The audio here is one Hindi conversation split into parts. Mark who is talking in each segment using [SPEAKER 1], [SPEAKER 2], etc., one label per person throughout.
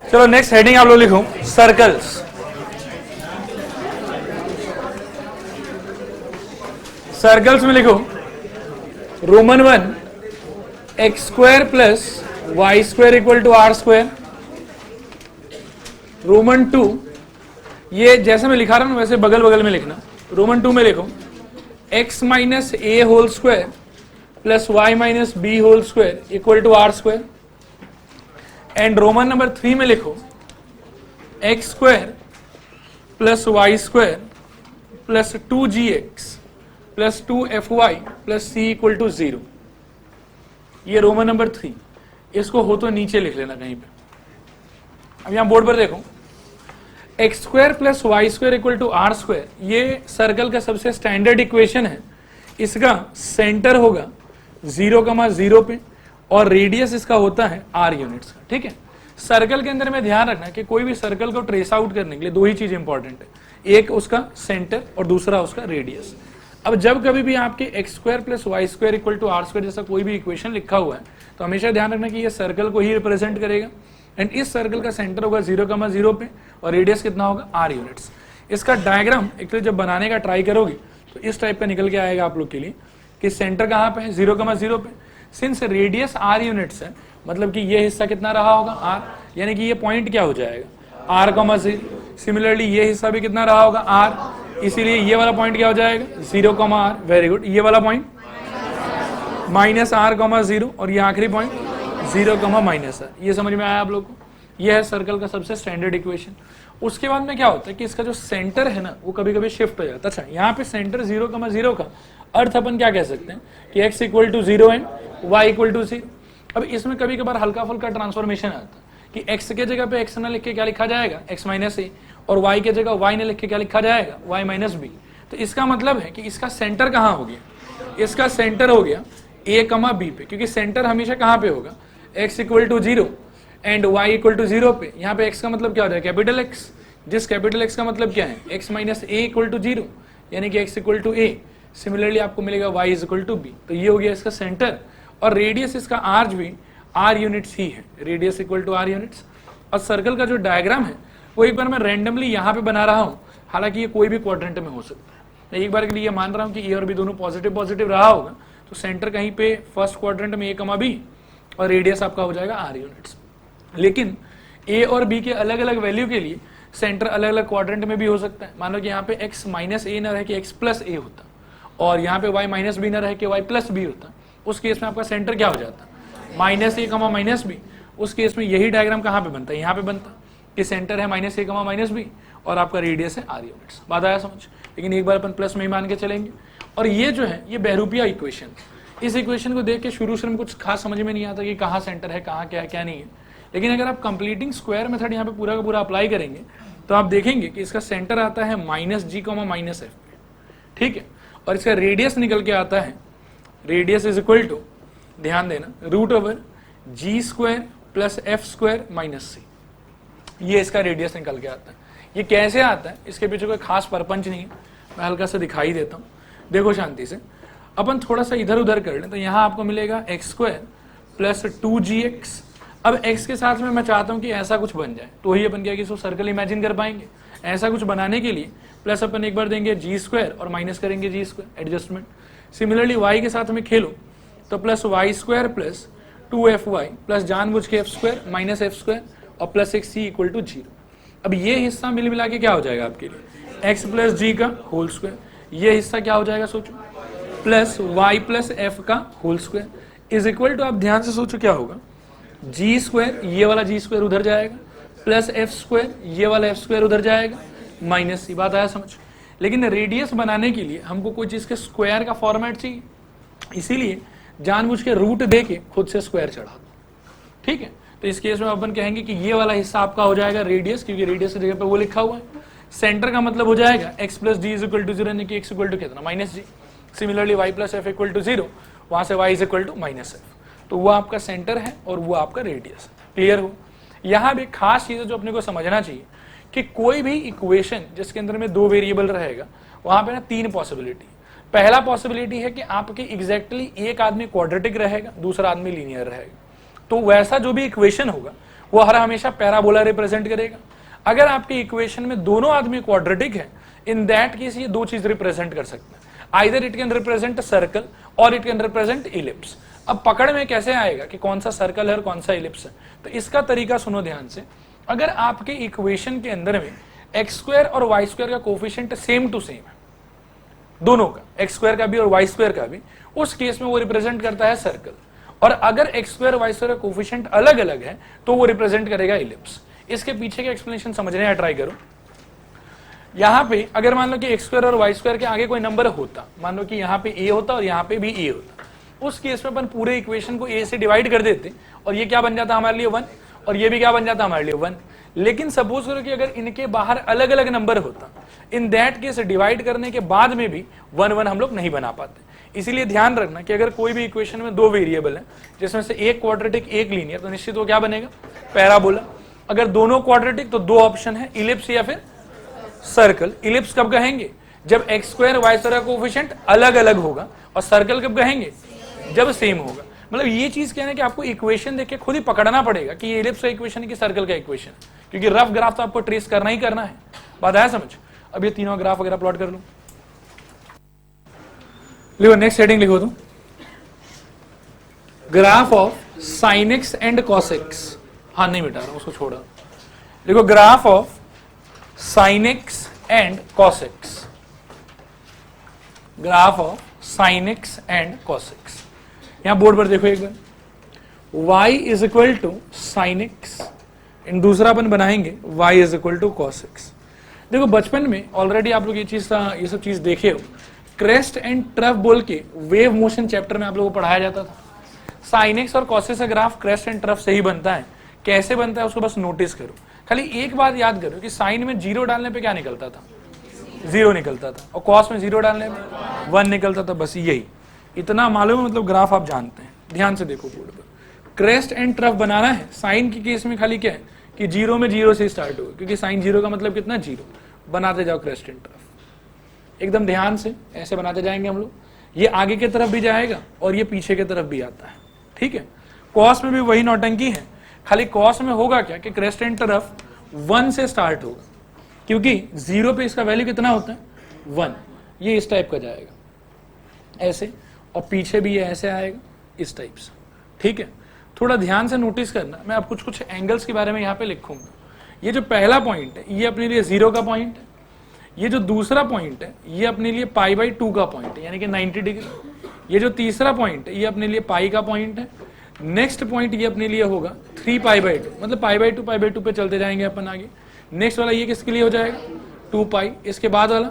[SPEAKER 1] चलो नेक्स्ट हेडिंग आप लोग लिखो सर्कल्स। सर्कल्स में लिखो Roman 1 x square plus y square equal to r square. Roman 2 ये जैसे मैं लिखा रहा हूं वैसे बगल बगल में लिखना। रोमन 2 में लिखो x minus a whole square plus y minus b whole square equal to r square. And Roman number 3 में लिखो x square plus y square plus 2gx plus 2fy plus c equal to 0। ये रोमन नंबर 3, इसको हो तो नीचे लिख लेना कहीं पे। अब यहां बोर्ड पर देखो x square plus y square equal to r square, ये सर्कल का सबसे स्टैंडर्ड इक्वेशन है। इसका सेंटर होगा 0,0 पे और रेडियस इसका होता है r यूनिट्स का। ठीक है, सर्कल के अंदर में ध्यान रखना कि कोई भी सर्कल को ट्रेस आउट करने के लिए दो ही चीज इंपॉर्टेंट है, एक उसका सेंटर और दूसरा उसका रेडियस। अब जब कभी भी आपके x square plus y square equal to r square जैसा कोई भी इक्वेशन लिखा हुआ है तो हमेशा ध्यान रखना कि ये सर्कल को ही रिप्रेजेंट करेगा। एंड इस सर्कल का सेंटर होगा 0,0 पे और रेडियस कितना होगा r यूनिट्स। इसका डायग्राम एक तो जब बनाने का ट्राई करोगे तो इस टाइप का निकल के आएगा आप लोग के लिए कि सेंटर कहाँ पे है 0,0 पे। सिंस रेडियस r यूनिट्स है मतलब कि ये हिस्सा कितना रहा होगा r, यानी कि ये पॉइंट क्या हो जाएगा r,0। सिमिलरली ये हिस्सा भी कितना रहा होगा r, इसीलिए ये वाला पॉइंट क्या हो जाएगा 0,r। वेरी गुड, ये वाला पॉइंट -r,0 और ये आखिरी पॉइंट 0,-r। ये समझ में आया आप लोग को? ये है सर्कल का सबसे स्टैंडर्ड इक्वेशन। उसके बाद में क्या होता है कि इसका जो सेंटर है ना वो कभी कभी शिफ्ट हो जाता है। अच्छा, यहाँ पे सेंटर 0,0 का अर्थ अपन क्या कह सकते हैं कि x equal to 0 and y equal to 0। अब इसमें कभी कभार हल्का फुल्का ट्रांसफॉर्मेशन आता है कि x के जगह पे x ना लिख के क्या लिखा जाएगा x माइनस ए, और y के जगह y ने लिख के क्या लिखा जाएगा y माइनस बी। तो इसका मतलब है कि इसका सेंटर कहाँ हो गया, इसका सेंटर हो गया a, b पे, क्योंकि सेंटर हमेशा कहाँ पे होगा x equal to 0 and y equal to 0 पे। यहाँ पे x का मतलब क्या हो जाएगा कैपिटल X, जिस कैपिटल X का मतलब क्या है x minus a equal to 0 यानी कि x equal to a। Similarly आपको मिलेगा y is equal to b। तो ये हो गया इसका सेंटर और रेडियस इसका आर्च भी r यूनिट्स ही है, radius equal to r units. और सर्कल का जो डायग्राम है वो एक बार मैं रैंडमली यहाँ पे बना रहा हूँ, हालांकि ये कोई भी क्वाड्रेंट में हो सकता है। मैं एक बार के लिए मान रहा हूँ कि a और b दोनों पॉजिटिव पॉजिटिव रहा होगा तो सेंटर कहीं पे फर्स्ट क्वाड्रेंट में a, b और रेडियस आपका हो जाएगा r यूनिट्स। लेकिन a और b के अलग अलग वैल्यू के लिए सेंटर अलग अलग क्वाड्रेंट में भी हो सकता है। मान लो कि यहाँ पे x माइनस ए न रह के x प्लस ए होता और यहाँ पे y माइनस बी न रह के y प्लस बी होता, उस केस में आपका सेंटर क्या हो जाता माइनस ए, माइनस बी। उस केस में यही डायग्राम कहाँ पे बनता है, यहाँ पे बनता कि सेंटर है माइनस ए, माइनस बी और आपका रेडियस है r यूनिट्स। बात आया समझ? लेकिन एक बार अपन प्लस में ही मान के चलेंगे। और ये जो है ये बहरूपिया इक्वेशन, इस इक्वेशन को देख के शुरू से कुछ खास समझ में नहीं आता कि कहाँ सेंटर है, कहाँ क्या है क्या नहीं है। लेकिन अगर आप कंप्लीटिंग स्क्वायर मेथड यहाँ पे पूरा का पूरा अप्लाई करेंगे तो आप देखेंगे कि इसका सेंटर आता है -g, -f। ठीक है, और इसका रेडियस निकल के आता है, रेडियस इज इक्वल टू, ध्यान देना, √g² plus f² minus c। ये इसका रेडियस निकल के आता है। ये कैसे आता है इसके पीछे कोई खास परपंच नहीं है, मैं हल्का सा दिखाई देता हूँ। देखो शांति से, अपन थोड़ा सा इधर उधर कर लें तो यहाँ आपको मिलेगा x² प्लस 2gx। अब x के साथ में मैं चाहता हूँ कि ऐसा कुछ बन जाए, तो वही अपन क्या कि सर्कल इमेजिन कर पाएंगे। ऐसा कुछ बनाने के लिए प्लस अपन एक बार देंगे g² और माइनस करेंगे g², एडजस्टमेंट। सिमिलरली y के साथ में खेलो तो plus y² plus 2fy plus जानबूझ के f² माइनस f² और प्लस एक c इक्वल टू 0। अब ये हिस्सा मिल मिला के क्या हो जाएगा आपके लिए x प्लस g का होल स्क्वायर, ये हिस्सा क्या हो जाएगा सोचो प्लस y प्लस f का whole square is equal to, आप ध्यान से सोचो क्या होगा g², ये वाला g² उधर जाएगा, प्लस f², ये वाला f² उधर जाएगा, माइनस c। बात आया समझ? लेकिन रेडियस बनाने के लिए हमको कोई चीज के स्क्वायर का फॉर्मेट चाहिए, इसीलिए जानबूझ के रूट दे के खुद से स्क्वायर चढ़ा दो। ठीक है, तो इस केस में अपन कहेंगे कि ये वाला हिस्सा आपका हो जाएगा रेडियस, क्योंकि रेडियस की जगह पे वो लिखा हुआ है। सेंटर का मतलब हो जाएगा x plus d is equal to 0 यानी कि x इक्वल टू कितना -g। Similarly y plus f equal to 0, वहां से y is equal to -f। तो वो आपका सेंटर है और वो आपका रेडियस है। क्लियर हो? यहाँ भी खास चीज जो अपने को समझना चाहिए कि कोई भी इक्वेशन जिसके अंदर में दो वेरिएबल रहेगा वहां पे ना तीन पॉसिबिलिटी। पहला पॉसिबिलिटी है कि आपके एग्जैक्टली एक आदमी क्वाड्रेटिक रहेगा, दूसरा आदमी लीनियर रहेगा। तो वैसा जो भी इक्वेशन होगा वो हर हमेशा पैराबोला रिप्रेजेंट करेगा। अगर आपके इक्वेशन में दोनों आदमी क्वाड्रेटिक है, इन दैट केस ये दो चीज रिप्रेजेंट कर सकते हैं, either it can represent a circle और इट कैन रिप्रेजेंट इलिप्स। अब पकड़ में कैसे आएगा कि कौन सा सर्कल है और कौन सा इलिप्स है, तो इसका तरीका सुनो ध्यान से। अगर आपके इक्वेशन के अंदर में एक्स स्क्वायर और वाई स्क्वायर का कोफिशिएंट सेम टू सेम है, दोनों का, एक्स स्क्वायर का भी और वाई स्क्वायर का भी, उस केस में वो रिप्रेजेंट करता है सर्कल। और अगर एक्स स्क्वायर वाई स्क्वायर का कोफिशिएंट अलग अलग है तो वो रिप्रेजेंट करेगा इलिप्स। इसके पीछे का एक्सप्लेनेशन समझने का ट्राई करो। यहां पे अगर मान लो कि एक्स स्क्वायर और वाई स्क्वायर के आगे कोई नंबर होता, मान लो कि यहाँ पे ए होता और यहाँ पे भी ए होता, उस केस में अपन पूरे इक्वेशन को ए से डिवाइड कर देते और ये क्या बन जाता हमारे लिए 1 और ये भी क्या बन जाता हमारे लिए 1। लेकिन सपोज करो कि अगर इनके बाहर अलग अलग नंबर होता, इन दैट केस डिवाइड करने के बाद में भी 1 1 हम लोग नहीं बना पाते। इसीलिए ध्यान रखना कि अगर कोई भी इक्वेशन में दो वेरिएबल है जिसमें से एक क्वाड्रेटिक एक लीनियर, तो निश्चित वो क्या बनेगा, पैराबोला। अगर दोनों क्वाड्रेटिक तो दो ऑप्शन है, इलिप्स या फिर सर्कल। इलिप्स कब कहेंगे, जब एक्स स्क्वायर वाई स्क्वायर का कोफिशिएंट अलग अलग होगा, और सर्कल कब कहेंगे, जब सेम होगा। मतलब ये चीज कहना है कि आपको इक्वेशन देख के खुद ही पकड़ना पड़ेगा कि ये इलिप्स का इक्वेशन है कि सर्कल का इक्वेशन है, क्योंकि रफ ग्राफ तो आपको ट्रेस करना ही करना है। बात आया समझ। अब ये तीनों ग्राफ वगैरह प्लॉट कर लो। लिखो नेक्स्ट हेडिंग लिखो तुम, graph of sine X and cos X. हाँ नहीं मिटा रहा, उसको छोड़ा। देखो graph of sine X and cos X, graph of sine X and cos X. यहां बोर्ड पर देखो एक बार, y is equal to sine X, इन दूसरा अपन बनाएंगे y is equal to cos X. देखो बचपन में ऑलरेडी आप लोग ये सब चीज देखे हो, क्रेस्ट एंड ट्रफ बोल के वेव मोशन चैप्टर में आप लोगों को पढ़ाया जाता था। साइन एक्स और कॉस एक्स का ग्राफ क्रेस्ट एंड ट्रफ से ही बनता है। कैसे बनता है उसको बस नोटिस करो। खाली एक बात याद करो कि साइन में 0 डालने पे क्या निकलता था, 0 निकलता था, और कॉस में 0 डालने पे 1 निकलता था। बस यही इतना मालूम है, मतलब ग्राफ आप जानते हैं। ध्यान से देखो बोर्ड पर, क्रेस्ट एंड ट्रफ बनाना है। साइन के केस में खाली क्या है कि 0 में 0 से स्टार्ट होगा, क्योंकि साइन 0 का मतलब कितना, 0। बनाते जाओ क्रेस्ट एंड ट्रफ, एकदम ध्यान से ऐसे बनाते जाएंगे हम लोग। ये आगे की तरफ भी जाएगा और ये पीछे की तरफ भी आता है, ठीक है। कॉस में भी वही नौटंकी है, खाली कॉस में होगा क्या कि क्रेस्ट एंड ट्रफ 1 से स्टार्ट होगा, क्योंकि 0 पे इसका वैल्यू कितना होता है, 1। ये इस टाइप का जाएगा ऐसे, और पीछे भी ये ऐसे आएगा इस टाइप से, ठीक है। थोड़ा ध्यान से नोटिस करना, मैं आप कुछ एंगल्स के बारे में यहाँ पे लिखूंगा। ये जो पहला पॉइंट है ये अपने लिए 0 का पॉइंट है, ये जो दूसरा पॉइंट है ये अपने लिए π/2 का पॉइंट है, यानी कि 90 डिग्री। ये जो तीसरा पॉइंट है ये अपने लिए पाई का पॉइंट है। नेक्स्ट पॉइंट ये अपने लिए होगा 3π/2, मतलब π/2 पे चलते जाएंगे अपन आगे। नेक्स्ट वाला ये किसके लिए हो जाएगा, 2π। इसके बाद वाला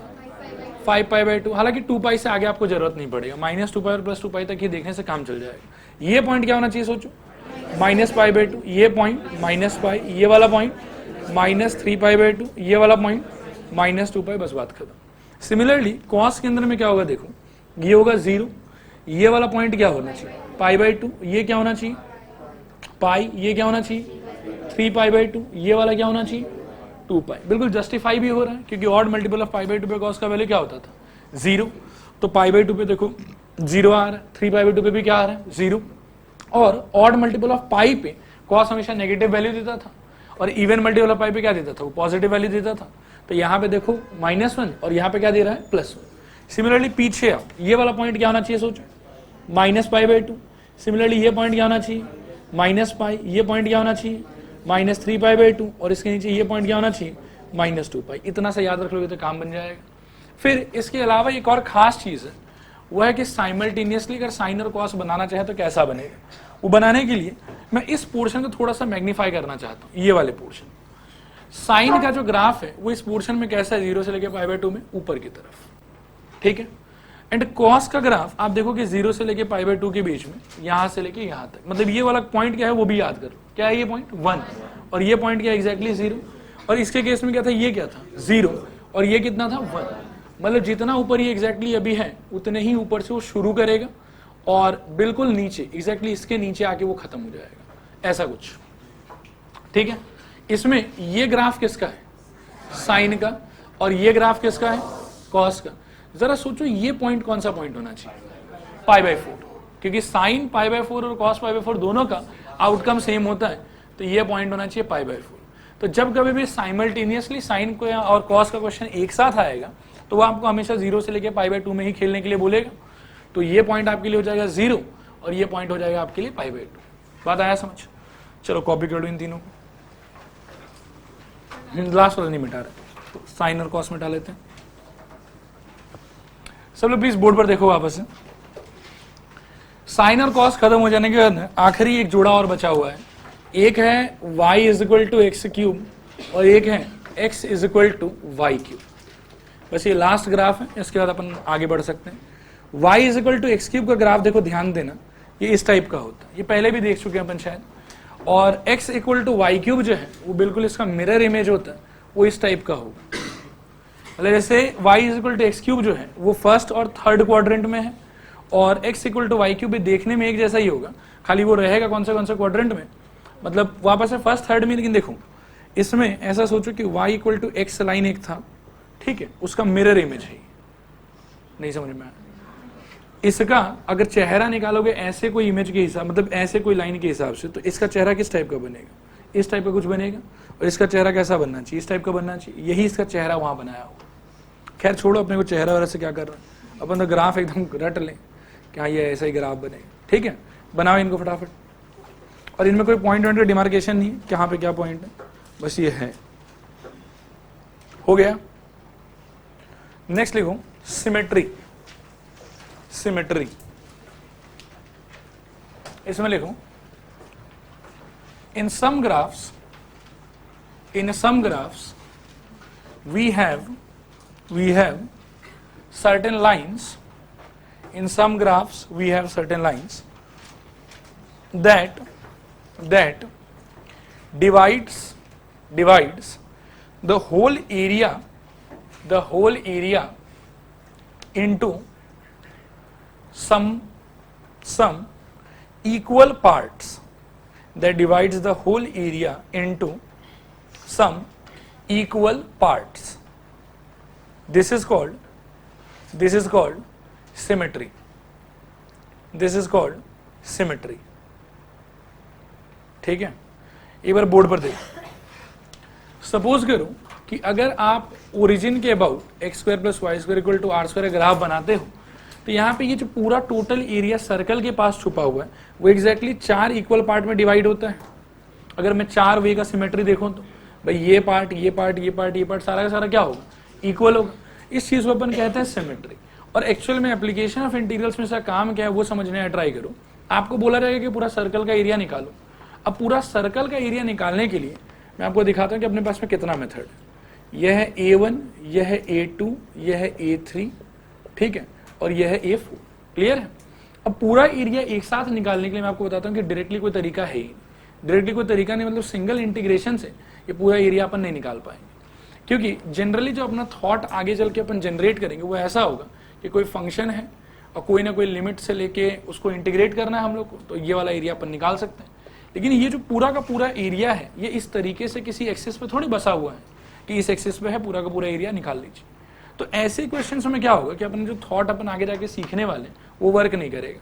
[SPEAKER 1] 5π/2, हालांकि 2π से आगे आपको जरूरत नहीं पड़ेगा, -2π और +2π तक ये देखने से काम चल जाएगा। ये पॉइंट क्या होना चाहिए सोचो, -π/2, ये पॉइंट -π, ये वाला पॉइंट -3π/2, ये वाला पॉइंट -2π, बस बात खत्म। सिमिलरली कॉस के अंदर में क्या होगा, देखो ये होगा 0, ये वाला पॉइंट क्या होना चाहिए, π/2, ये क्या होना चाहिए पाई, ये क्या होना चाहिए 3π/2, ये वाला क्या होना चाहिए 2π। बिल्कुल जस्टिफाई भी हो रहा है, क्योंकि ऑड मल्टीपल ऑफ π/2 पे कॉस का वैल्यू क्या होता था, 0। तो π/2 पे देखो 0 आ रहा है, 3π/2 पे भी क्या आ रहा है, 0। और ऑड मल्टीपल ऑफ पाई पे कॉस हमेशा नेगेटिव वैल्यू देता था, और इवन मल्टीपल ऑफ पाई पे क्या देता था, वो पॉजिटिव वैल्यू देता था। तो यहाँ पे देखो -1 और यहाँ पे क्या दे रहा है, +1। सिमिलरली पीछे आओ, ये वाला पॉइंट क्या होना चाहिए सोचो, -π/2। सिमिलरली ये पॉइंट क्या होना चाहिए, -π। ये पॉइंट क्या होना चाहिए, -3π/2, और इसके नीचे ये पॉइंट क्या होना चाहिए, -2π। इतना सा याद रख लोगे तो काम बन जाएगा। फिर इसके अलावा एक और खास चीज है, वो है कि साइमल्टेनियसली अगर साइन और कॉस बनाना चाहे तो कैसा बनेगा। वो बनाने के लिए मैं इस पोर्शन को थोड़ा सा मैग्नीफाई करना चाहता हूँ, ये वाले पोर्शन। साइन का जो ग्राफ है वो इस पोर्शन में कैसा है, 0 से लेके π/2 में ऊपर की तरफ, ठीक है। एंड कॉस का ग्राफ आप देखो कि 0 से लेके π/2 के बीच में, यहां से लेके यहां तक, मतलब ये वाला पॉइंट क्या है वो भी याद करो, क्या है ये पॉइंट 1, और ये पॉइंट क्या है एग्जैक्टली 0। और इसके केस में क्या था, ये क्या था 0, और ये कितना था 1। मतलब जितना ऊपर ये एग्जैक्टली अभी है उतने ही ऊपर से वो शुरू करेगा, और बिल्कुल नीचे एग्जैक्टली इसके नीचे आके वो खत्म हो जाएगा, ऐसा कुछ, ठीक है। इसमें ये ग्राफ किसका है, साइन का, और ये ग्राफ किसका है, कॉस का। जरा सोचो ये पॉइंट कौन सा पॉइंट होना चाहिए, π/4, क्योंकि साइन π/4 और कॉस π/4 दोनों का आउटकम सेम होता है। तो ये पॉइंट होना चाहिए पाई बाय 4। तो जब कभी भी साइमल्टेनियसली साइन को और कॉस का क्वेश्चन एक साथ आएगा तो वो आपको हमेशा 0 से लेके पाई बाय 2 में ही खेलने के लिए बोलेगा। तो ये पॉइंट आपके लिए हो जाएगा 0 और ये पॉइंट हो जाएगा आपके लिए पाई बाय 2। बात आया समझ? चलो कॉपी कर दो इन तीनों को, लास्ट वाला नहीं मिटा रहे तो साइन और कॉस मिटा लेते हैं। सब लोग प्लीज बोर्ड पर देखो वापस से। साइन और कॉस खत्म हो जाने के बाद आखिरी एक जोड़ा और बचा हुआ है, एक है y is equal to x cube और एक है x is equal to y cube. बस ये लास्ट ग्राफ है, इसके बाद अपन आगे बढ़ सकते हैं। y is equal to x cube का ग्राफ देखो, ध्यान देना, ये इस टाइप का होता है, ये पहले भी देख चुके हैं अपन शायद। और x equal to y cube जो है वो बिल्कुल इसका मिरर इमेज होता है, वो इस टाइप का होगा। मतलब जैसे y is equal to x cube जो है वो फर्स्ट और थर्ड क्वाड्रेंट में है और x equal to y cube भी देखने में एक जैसा ही होगा, खाली वो रहेगा कौन से क्वाड्रेंट में, मतलब वापस है फर्स्ट थर्ड में। लेकिन देखो इसमें ऐसा सोचो कि y equal to x line एक था, ठीक है, उसका मिरर इमेज है। नहीं समझ में आया? इसका अगर चेहरा निकालोगे ऐसे कोई इमेज के हिसाब, मतलब ऐसे कोई लाइन के हिसाब से, तो इसका चेहरा किस टाइप का बनेगा? इस टाइप का कुछ बनेगा। और इसका चेहरा कैसा बनना चाहिए? इस टाइप का बनना चाहिए। यही इसका चेहरा वहां बनाया होगा। खैर छोड़ो, अपने को चेहरा वगैरह से क्या कर रहा है, अपन तो ग्राफ एकदम रट लें कि हाँ ये ऐसा ही ग्राफ बनेगा। ठीक है, बनाओ इनको फटाफट। और इनमें कोई पॉइंट का डिमार्केशन नहीं है कि यहाँ पे क्या पॉइंट है, बस ये है। हो गया। नेक्स्ट लिखो सिमेट्री। सिमेट्री इसमें लिखो in some graphs we have certain lines. In some graphs we have certain lines that divides the whole area into some equal parts, that divides the whole area into some equal parts. This is called symmetry. This is called symmetry. ठीक है, एक बार बोर्ड पर देखो। सपोज करो कि अगर आप ओरिजिन के about x square plus y square equal to r square graph बनाते हो, तो यहाँ पे ये जो पूरा टोटल एरिया सर्कल के पास छुपा हुआ है वो एग्जैक्टली 4 इक्वल पार्ट में डिवाइड होता है। अगर मैं 4 वे का सिमेट्री देखूं तो भाई ये पार्ट ये पार्ट ये पार्ट ये पार्ट सारा का सारा क्या होगा? इक्वल होगा। इस चीज को अपन कहते हैं सिमेट्री। और एक्चुअल में एप्लीकेशन ऑफ इंटीग्रल्स में इसका काम क्या है वो समझने का ट्राई करो। आपको बोला जाएगा कि पूरा सर्कल का एरिया निकालो। अब पूरा सर्कल का एरिया निकालने के लिए मैं आपको दिखाता हूँ कि अपने पास में कितना मेथड है। यह है A1, यह है A2, यह है A3, ठीक है, और यह है A4। क्लियर है? अब पूरा एरिया एक साथ निकालने के लिए मैं आपको बताता हूँ कि डायरेक्टली कोई तरीका है ही। डायरेक्टली कोई तरीका नहीं, मतलब सिंगल इंटीग्रेशन से ये पूरा एरिया अपन नहीं निकाल पाएंगे। क्योंकि जनरली जो अपना थॉट आगे चल के अपन जनरेट करेंगे वो ऐसा होगा कि कोई फंक्शन है और कोई ना कोई लिमिट से लेके उसको इंटीग्रेट करना है हम लोग को, तो ये वाला एरिया अपन निकाल सकते हैं। लेकिन ये जो पूरा का पूरा एरिया है ये इस तरीके से किसी एक्सिस पे थोड़ी बसा हुआ है कि इस एक्सिस पे है, पूरा का पूरा एरिया निकाल लीजिए। तो ऐसे क्वेश्चंस में क्या होगा कि अपन जो थॉट अपन आगे जाके सीखने वाले वो वर्क नहीं करेगा।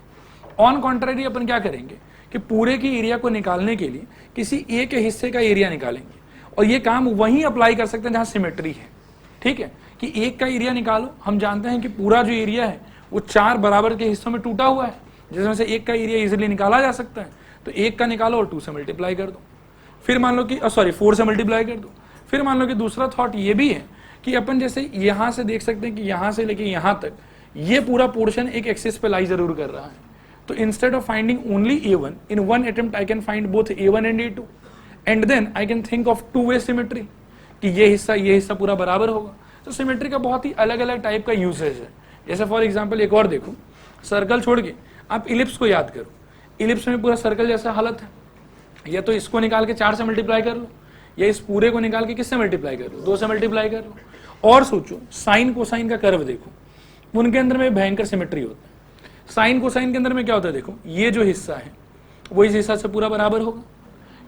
[SPEAKER 1] ऑन कॉन्ट्ररी अपन क्या करेंगे कि पूरे की एरिया को निकालने के लिए किसी एक हिस्से का एरिया निकालेंगे, और ये काम वहीं अप्लाई कर सकते हैं जहां सिमेट्री है। ठीक है, कि एक का एरिया निकालो। हम जानते हैं कि पूरा जो एरिया है वो 4 बराबर के हिस्सों में टूटा हुआ है, जिसमें से एक का एरिया इजिली निकाला जा सकता है। तो एक का निकालो और 2 से मल्टीप्लाई कर दो। फिर मान लो कि 4 से मल्टीप्लाई कर दो। फिर मान लो कि दूसरा थॉट ये भी है कि अपन जैसे यहां से देख सकते हैं कि यहां से लेके यहां तक ये पूरा पोर्शन एक एक्सिस पे लाई जरूर कर रहा है। तो instead of finding only A1 in one attempt I can find both A1 and A2 and then I can think of 2-वे सिमेट्री कि ये हिस्सा पूरा बराबर होगा। तो सिमेट्री का बहुत ही अलग अलग टाइप का यूसेज है। जैसे फॉर एग्जाम्पल एक और देखो, सर्कल छोड़ के आप इलिप्स को याद करो। इलिप्स में पूरा सर्कल जैसा हालत है, या तो इसको निकाल के 4 से मल्टीप्लाई कर लो, या इस पूरे को निकाल के किससे मल्टीप्लाई कर लो? 2 से मल्टीप्लाई कर लो। और सोचो साइन कोसाइन का कर्व देखो, उनके अंदर में भयंकर सिमेट्री होता है। साइन कोसाइन के अंदर में क्या होता है? देखो ये जो हिस्सा है वो इस हिस्सा से पूरा बराबर होगा।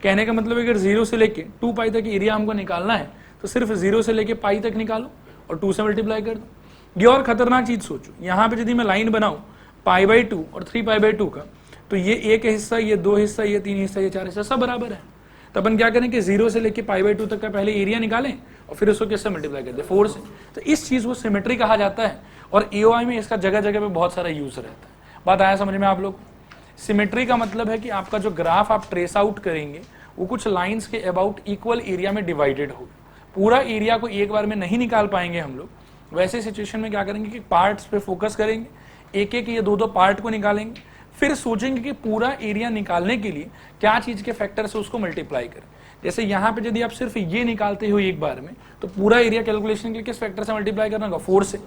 [SPEAKER 1] कहने का मतलब अगर 0 से लेके 2 पाई तक एरिया हमको निकालना है तो सिर्फ 0 से लेके पाई तक निकालो और 2 से मल्टीप्लाई कर दो। ये और खतरनाक चीज सोचो, यहाँ पे यदि मैं लाइन बनाऊं π/2 और 3π/2 का, तो ये एक हिस्सा, ये 2 हिस्सा, ये 3 हिस्सा, ये 4 हिस्सा सब बराबर है। तो अपन क्या करें कि 0 से लेके π/2 तक का पहले एरिया निकालें और फिर उसको किससे मल्टीप्लाई कर दें, 4 से। तो इस चीज को सिमेट्री कहा जाता है और एओआई में इसका जगह जगह पे बहुत सारा यूज रहता है। बात आया समझ में आप लोग? सिमेट्री का मतलब है कि आपका जो ग्राफ आप ट्रेस आउट करेंगे वो कुछ लाइंस के अबाउट इक्वल एरिया में डिवाइडेड हो। पूरा एरिया को एक बार में नहीं निकाल पाएंगे हम लोग, वैसे सिचुएशन में क्या करेंगे कि पार्ट्स पे फोकस करेंगे, एक एक या दो पार्ट को निकालेंगे, फिर सोचेंगे कि पूरा एरिया निकालने के लिए क्या चीज के फैक्टर से उसको मल्टीप्लाई करें। जैसे यहाँ पे यदि आप सिर्फ ये निकालते हो एक बार में, तो पूरा एरिया कैलकुलेशन के लिए किस फैक्टर से मल्टीप्लाई करना होगा, 4 से।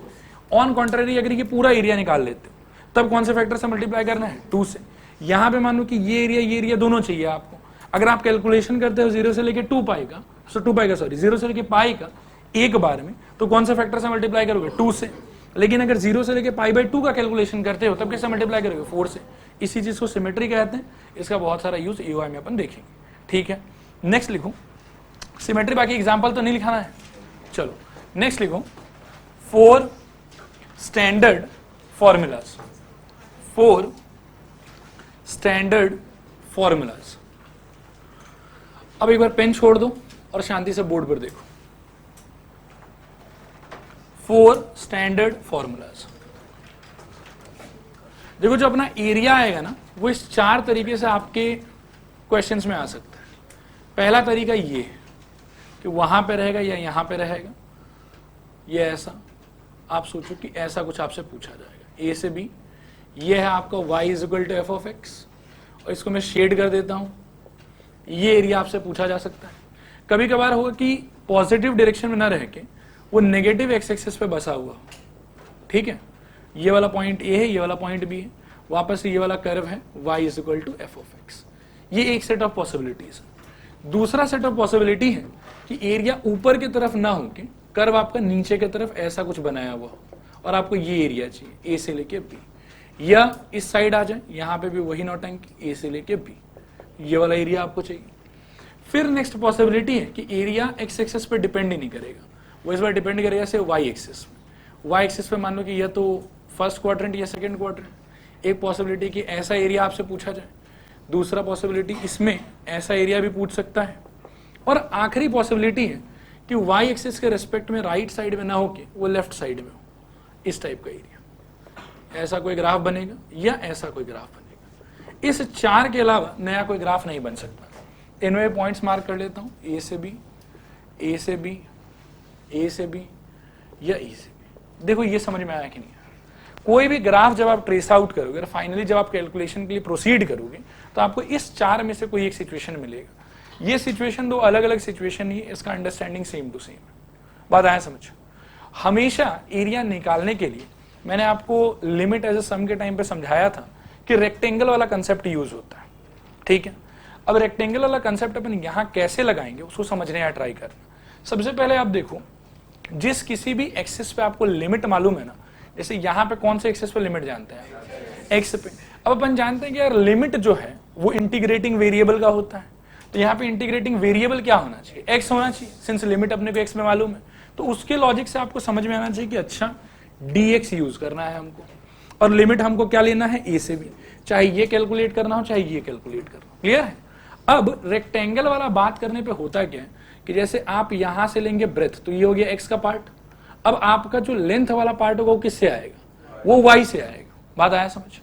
[SPEAKER 1] ऑन कॉन्ट्ररी अगर ये पूरा एरिया निकाल लेते हो तब कौन से फैक्टर से मल्टीप्लाई करना है, 2 से। यहाँ पे मान लो कि ये एरिया दोनों चाहिए आपको। अगर आप कैलकुलेशन करते हो 0 से लेके 2π का, 0 से लेके पाई का एक बार में, तो कौन से फैक्टर से मल्टीप्लाई करोगे, 2 से। लेकिन अगर 0 से लेके π/2 का कैलकुलेशन करते हो तब किससे मल्टीप्लाई करोगे, 4 से। इसी चीज को सिमेट्री कहते हैं। इसका बहुत सारा यूज एओआई में अपन देखेंगे, ठीक है। नेक्स्ट लिखो सिमेट्री, बाकी एग्जांपल तो नहीं लिखाना है। चलो नेक्स्ट लिखो 4 स्टैंडर्ड फॉर्मूलाज। 4 standard formulas. अब एक बार पेन छोड़ दो और शांति से बोर्ड पर देखो। 4 स्टैंडर्ड फॉर्मूलाज। देखो जो अपना एरिया आएगा ना, वो इस 4 तरीके से आपके क्वेश्चंस में आ सकता है। पहला तरीका ये है कि वहां पे रहेगा या यहां पे रहेगा, ये ऐसा आप सोचो कि ऐसा कुछ आपसे पूछा जाएगा, ए से बी। ये है आपका y = f(x), और इसको मैं शेड कर देता हूं। ये एरिया आपसे पूछा जा सकता है। कभी कभार होगा कि पॉजिटिव डायरेक्शन में ना रह के वो नेगेटिव एक्स एक्सिस पे बसा हुआ हो, ठीक है। ये वाला पॉइंट ए है, ये वाला पॉइंट बी है, वापस से ये वाला कर्व है y = f(x). ये एक सेट ऑफ पॉसिबिलिटीज है। दूसरा सेट ऑफ पॉसिबिलिटी है कि एरिया ऊपर की तरफ ना होके कर्व आपका नीचे की तरफ ऐसा कुछ बनाया हुआ हो और आपको ये एरिया चाहिए, ए से लेके बी, या इस साइड आ जाए, यहां पे भी वही नौटंकी, ए से लेके बी, ये वाला एरिया आपको चाहिए। फिर नेक्स्ट पॉसिबिलिटी है कि एरिया एक्स एक्सिस पे डिपेंड ही नहीं करेगा, वो इस बार डिपेंड करेगा सिर्फ वाई एक्सिस में। वाई एक्सिस पे मान लो कि या तो फर्स्ट क्वाड्रेंट या सेकंड क्वाड्रेंट। एक पॉसिबिलिटी कि ऐसा एरिया आपसे पूछा जाए, दूसरा पॉसिबिलिटी इसमें ऐसा एरिया भी पूछ सकता है, और आखिरी पॉसिबिलिटी है कि वाई एक्सिस के रेस्पेक्ट में राइट साइड में ना हो के वो लेफ्ट साइड में हो, इस टाइप का एरिया। ऐसा कोई ग्राफ बनेगा या ऐसा कोई ग्राफ बनेगा। इस 4 के अलावा नया कोई ग्राफ नहीं बन सकता। इनमें पॉइंट्स मार्क कर लेता हूं, ए से बी, ए से बी, ए से बी या ई से बी। देखो ये समझ में आया कि नहीं आया? कोई भी ग्राफ जब आप ट्रेस आउट करोगे और फाइनली जब आप कैलकुलेशन के लिए प्रोसीड करोगे तो आपको इस 4 में से कोई एक सिचुएशन मिलेगा। ये सिचुएशन 2 अलग अलग सिचुएशन ही, इसका अंडरस्टैंडिंग सेम टू सेम। बात आया समझ? हमेशा एरिया निकालने के लिए मैंने आपको लिमिट एज ए सम के टाइम पे समझाया था कि रेक्टेंगल वाला कंसेप्ट यूज होता है, ठीक है। अब रेक्टेंगल वाला कंसेप्ट अपन यहां कैसे लगाएंगे उसको समझने या ट्राई करना। सबसे पहले आप देखो, जिस किसी भी एक्सिस पे आपको लिमिट मालूम है ना, जैसे यहाँ पे कौन से एक्सिस पे लिमिट जानते हैं, एक्स पे। अब अपन जानते हैं कि यार लिमिट जो है वो इंटीग्रेटिंग वेरिएबल का होता है, तो यहाँ पे इंटीग्रेटिंग वेरिएबल क्या होना चाहिए, एक्स होना चाहिए, सिंस लिमिट अपने को एक्स में मालूम है। तो उसके लॉजिक से आपको समझ में आना चाहिए कि अच्छा dx यूज करना है हमको, और लिमिट हमको क्या लेना है, ए से बी, चाहे ये कैलकुलेट करना हो चाहे ये कैलकुलेट करना हो। क्लियर है? अब रेक्टेंगल वाला बात करने पे होता क्या है कि जैसे आप यहां से लेंगे ब्रेथ, तो ये हो गया एक्स का पार्ट। अब आपका जो लेंथ वाला पार्ट होगा वो किससे आएगा, वो वाई से आएगा। बात आया समझ?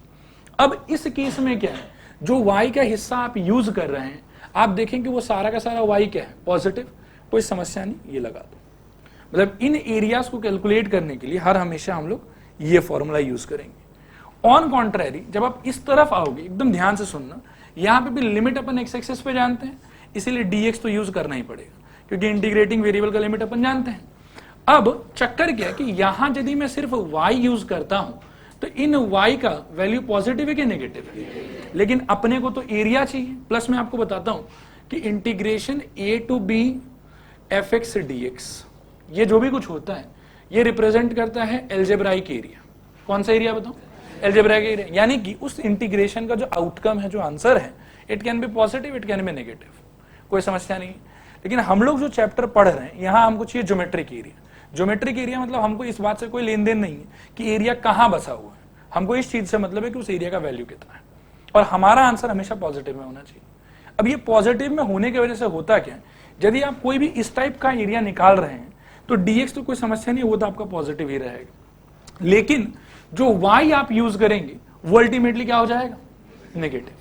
[SPEAKER 1] अब इस केस में क्या है, जो वाई का हिस्सा आप यूज कर रहे हैं, आप देखें कि वो सारा का सारा वाई क्या है, पॉजिटिव। कोई समस्या नहीं, ये लगा दो। मतलब इन एरियाज को कैलकुलेट करने के लिए हर हमेशा हम लोग ये फॉर्मूला यूज करेंगे। ऑन कॉन्ट्ररी जब आप इस तरफ आओगे, एकदम ध्यान से सुनना, यहाँ पे भी लिमिट अपन एक्स एक्सिस पे जानते हैं, इसीलिए dx तो यूज करना ही पड़ेगा, क्योंकि इंटीग्रेटिंग वेरिएबल का लिमिट अपन जानते हैं। अब चक्कर क्या है कि यहां यदि मैं सिर्फ y यूज करता हूं तो इन y का वैल्यू पॉजिटिव है कि नेगेटिव है, लेकिन अपने को तो एरिया चाहिए। प्लस मैं आपको बताता हूं कि integration a to b fx dx, ये जो भी कुछ होता है ये रिप्रेजेंट करता है एल्जेब्राइक एरिया। कौन सा एरिया बताओ, एल्जेब्राइक एरिया। यानी कि उस इंटीग्रेशन का जो आउटकम है, जो आंसर है, it can be positive, it can be negative, कोई समस्या नहीं। लेकिन हम लोग जो चैप्टर पढ़ रहे हैं यहां हमको चाहिए ज्योमेट्रिक एरिया। ज्योमेट्रिक एरिया मतलब हमको इस बात से कोई लेन देन नहीं है कि एरिया कहां बसा हुआ है, हमको इस चीज से मतलब है कि उस एरिया का वैल्यू कितना है, और हमारा आंसर हमेशा पॉजिटिव में होना चाहिए। अब ये पॉजिटिव में होने की वजह से होता क्या है, यदि आप कोई भी इस टाइप का एरिया निकाल रहे हैं तो dx तो कोई समस्या नहीं, वो तो आपका पॉजिटिव ही रहेगा, लेकिन जो y आप यूज करेंगे वो अल्टीमेटली क्या हो जाएगा, नेगेटिव।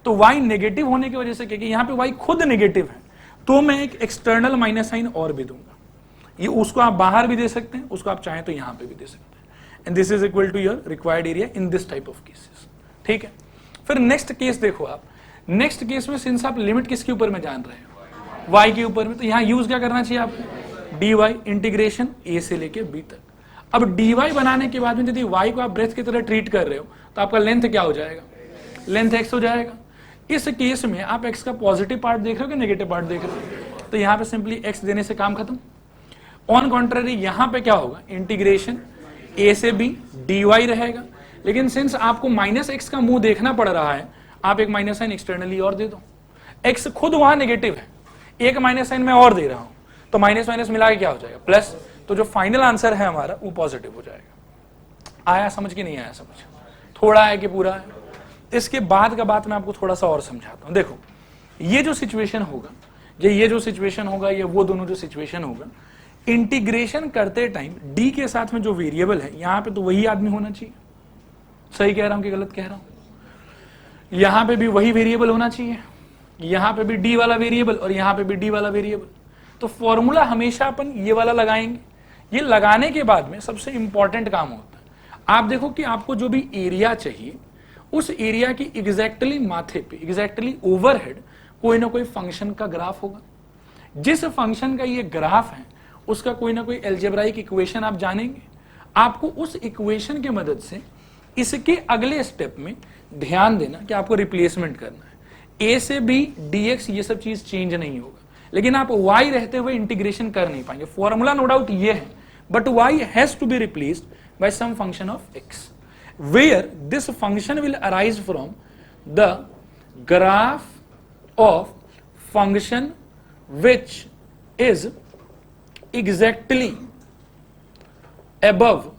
[SPEAKER 1] तो y नेगेटिव होने की वजह से क्या, यहाँ पे y खुद नेगेटिव है, तो मैं एक एक्सटर्नल माइनस साइन और भी दूंगा। ये उसको आप बाहर भी दे सकते हैं, उसको आप चाहें तो यहां पे भी दे सकते हैं, and this is equal to your required area in this type of cases. ठीक है, फिर नेक्स्ट केस देखो आप, नेक्स्ट केस में सिंस आप लिमिट किसके ऊपर में जान रहे हो, y के ऊपर में, तो यहां यूज क्या करना चाहिए आपको, dy इंटीग्रेशन a से लेके b तक। अब dy बनाने के बाद में यदि y को आप ब्रेथ की तरह ट्रीट कर रहे हो तो आपका लेंथ क्या हो जाएगा, लेंथ x हो जाएगा। इस केस में आप x का पॉजिटिव पार्ट देख रहे हो कि नेगेटिव पार्ट देख रहे हो, तो यहां पे सिंपली x देने से काम खत्म। ऑन कॉन्ट्ररी यहां पे क्या होगा, इंटीग्रेशन a से b dy रहेगा, लेकिन सिंस आपको माइनस एक्स का मुंह देखना पड़ रहा है, आप एक माइनस साइन एक्सटर्नली और दे दो। x खुद वहां नेगेटिव है, एक माइनस साइन मैं और दे रहा हूं, तो माइनस माइनस मिला के क्या हो जाएगा, प्लस। तो जो फाइनल आंसर है हमारा वो पॉजिटिव हो जाएगा। आया समझ कि नहीं आया समझ, थोड़ा है कि पूरा है। इसके बाद का बात मैं आपको थोड़ा सा और समझाता हूं। देखो ये जो सिचुएशन होगा, ये जो सिचुएशन होगा, ये वो दोनों जो सिचुएशन होगा, इंटीग्रेशन करते टाइम d के साथ में जो वेरिएबल है यहां पे तो वही आदमी होना चाहिए। सही कह रहा हूं कि गलत कह रहा हूं, यहां पे भी वही वेरिएबल होना चाहिए, यहां पे भी d वाला वेरिएबल और यहां पे भी d वाला वेरिएबल। तो फॉर्मूला हमेशा अपन ये वाला लगाएंगे। ये लगाने के बाद में सबसे इंपॉर्टेंट काम होता है, आप देखो कि आपको जो भी एरिया चाहिए उस एरिया की एग्जैक्टली माथे पे, एग्जैक्टली ओवरहेड कोई ना कोई फंक्शन का ग्राफ होगा। जिस फंक्शन का ये ग्राफ है उसका कोई ना कोई एल्जेब्राइक इक्वेशन आप जानेंगे। आपको उस इक्वेशन की मदद से इसके अगले स्टेप में ध्यान देना कि आपको रिप्लेसमेंट करना है। a से b dx ये सब चीज चेंज नहीं होगा, लेकिन आप y रहते हुए इंटीग्रेशन कर नहीं पाएंगे। फॉर्मूला नो डाउट ये है, but y has to be replaced by some function of x, where this function will arise from the graph of function which is exactly above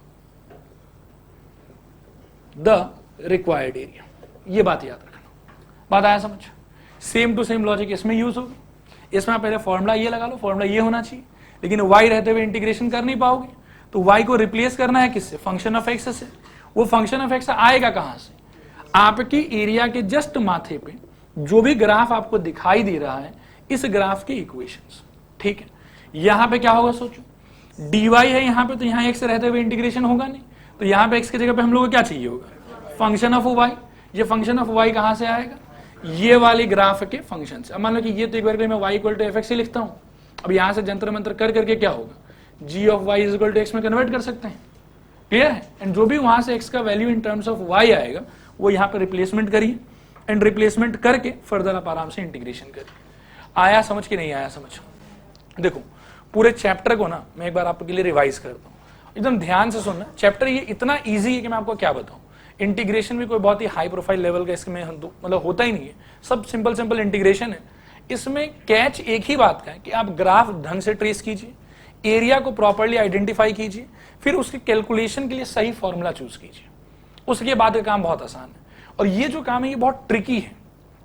[SPEAKER 1] the required area। ये बात याद रखना। बात आया समझ? सेम टू सेम लॉजिक इसमें यूज होगी। इसमें आप पहले फॉर्मूला ये लगा लो, फॉर्मूला ये होना चाहिए, लेकिन y रहते हुए इंटीग्रेशन कर नहीं पाओगे, तो y को रिप्लेस करना है किससे, फंक्शन ऑफ x से। वो फंक्शन ऑफ x आएगा कहां से, आपके एरिया के जस्ट माथे पे जो भी ग्राफ आपको दिखाई दे रहा है इस ग्राफ के इक्वेशंस। ठीक है, यहां पे क्या होगा सोचो, dy है यहां पे, तो यहां x रहते हुए इंटीग्रेशन होगा नहीं, तो यहां पे x की जगह पे हम लोग को क्या चाहिए होगा, फंक्शन ऑफ y। ये फंक्शन ऑफ y कहां से आएगा, ये वाली ग्राफ के फंक्शन से। अब मान लो कि ये तो एक बार मैं y equal to F X ही लिखता हूं, अब यहां से जंतर मंत्र कर करके क्या होगा, g of y is equal to x में कन्वर्ट कर सकते हैं। क्लियर है? एंड जो भी वहां से x का value in terms of y आएगा वो यहाँ पे रिप्लेसमेंट करिए, एंड रिप्लेसमेंट करके फर्दर आप आराम से इंटीग्रेशन करिए। आया समझ कि नहीं आया समझ? देखो पूरे चैप्टर को ना मैं एक बार आपके लिए रिवाइज करता हूँ, एकदम ध्यान से सुनना। चैप्टर ये इतना ईजी है कि मैं आपको क्या बताऊँ, इंटीग्रेशन भी कोई बहुत ही हाई प्रोफाइल लेवल का इसमें मतलब होता ही नहीं है, सब सिंपल सिंपल इंटीग्रेशन है। इसमें कैच एक ही बात का है कि आप ग्राफ ढंग से ट्रेस कीजिए, एरिया को प्रॉपर्ली आइडेंटिफाई कीजिए, फिर उसके कैलकुलेशन के लिए सही फॉर्मूला चूज कीजिए, उसके बाद का काम बहुत आसान है। और ये जो काम है ये बहुत ट्रिकी है,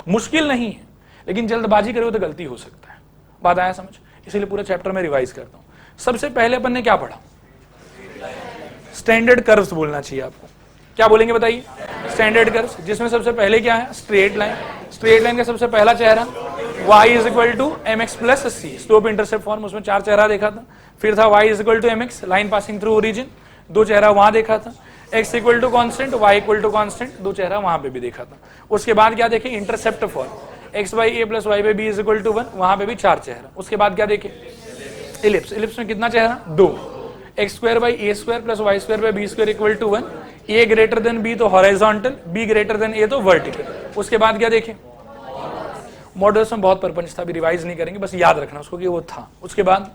[SPEAKER 1] मुश्किल नहीं है, लेकिन जल्दबाजी करो तो गलती हो सकता है। बात आया समझ? इसीलिए पूरा चैप्टर में रिवाइज करता हूँ। सबसे पहले अपन ने क्या पढ़ा, स्टैंडर्ड कर्व्स बोलना चाहिए आपको। क्या बोलेंगे बताइए, स्टैंडर्ड कर्व्स, जिसमें सबसे पहले क्या है, स्ट्रेट लाइन। स्ट्रेट लाइन का सबसे पहला चेहरा y is equal to m x plus c, slope intercept form, उसमें 4 चेहरा देखा था। फिर था y is equal to m x, line passing through origin, 2 चेहरा वहां देखा था। x equal to constant, y equal to constant, 2 चेहरा वहां पे भी देखा था। उसके बाद क्या देखे, intercept form, x by a plus y by b is equal to 1, वहां पे भी 4 चेहरा। उसके बाद क्या देखे, इलिप्स, इलिप्स में कितना चेहरा, 2, x square by a square plus y square by b square equal to 1, a greater than b तो horizontal, b greater than a तो वर्टिकल। उसके बाद क्या देखे, मॉडल्स में बहुत परपंच था, अभी रिवाइज नहीं करेंगे, बस याद रखना उसको कि वो था। उसके बाद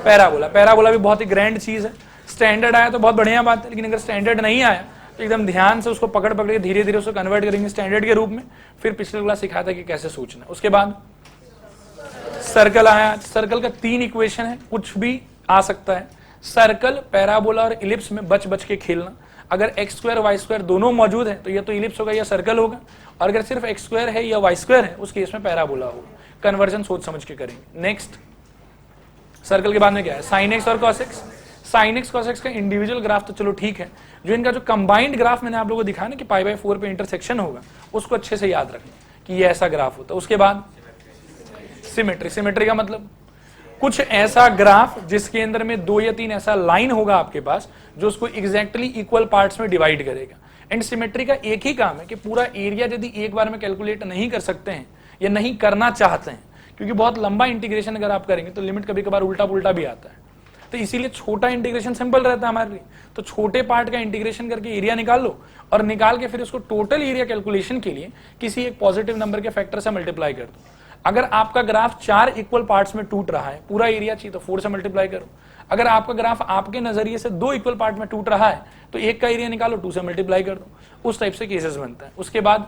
[SPEAKER 1] पैराबोला, पैराबोला भी बहुत ही ग्रैंड चीज है। स्टैंडर्ड आया तो बहुत बढ़िया बात है, लेकिन अगर स्टैंडर्ड नहीं आया तो एकदम ध्यान से उसको पकड़ पकड़ के धीरे धीरे उसको कन्वर्ट करेंगे स्टैंडर्ड के रूप में। फिर पिछले क्लास सिखाया था कि कैसे सोचना। उसके बाद सर्कल आया, सर्कल का 3 इक्वेशन है, कुछ भी आ सकता है। सर्कल, पैराबोला और इलिप्स में बच बच के खेलना। अगर एक्स स्क्वायर वाई स्क्वायर दोनों मौजूद है तो या तो इलिप्स होगा या सर्कल होगा, और अगर सिर्फ एक्स स्क्वायर है या वाई स्क्वायर है उस केस में पैराबोला होगा। कन्वर्जन सोच समझ के करेंगे। नेक्स्ट, सर्कल के बाद में क्या है, साइन एक्स और cos x. Sine x cos x का इंडिविजुअल ग्राफ तो चलो ठीक है, जो इनका जो कंबाइंड ग्राफ मैंने आप लोगों को दिखाया ना कि पाई बाय 4 पे इंटरसेक्शन होगा, उसको अच्छे से याद रखना कि ये ऐसा ग्राफ होता है। उसके बाद सिमेट्री। सिमेट्री का मतलब कुछ ऐसा ग्राफ जिसके अंदर में 2 या 3 ऐसा लाइन होगा आपके पास जो उसको एग्जैक्टली इक्वल पार्ट्स में डिवाइड करेगा। एंड सिमेट्री का एक ही काम है कि पूरा एरिया यदि एक बार में कैलकुलेट नहीं कर सकते हैं या नहीं करना चाहते हैं, क्योंकि बहुत लंबा इंटीग्रेशन अगर आप करेंगे तो लिमिट कभी कभार उल्टा पुल्टा भी आता है, तो इसीलिए छोटा इंटीग्रेशन सिंपल रहता है हमारे लिए। तो छोटे पार्ट का इंटीग्रेशन करके एरिया निकाल लो और निकाल के फिर उसको टोटल एरिया कैलकुलेशन के लिए किसी एक पॉजिटिव नंबर के फैक्टर से मल्टीप्लाई कर दो। अगर आपका ग्राफ 4 इक्वल पार्ट्स में टूट रहा है, पूरा एरिया चाहिए तो 4 से मल्टीप्लाई करो। अगर आपका ग्राफ आपके नजरिए से 2 इक्वल पार्ट में टूट रहा है तो एक का एरिया निकालो, 2 से मल्टीप्लाई कर दो। उस टाइप से केसेस बनता है। उसके बाद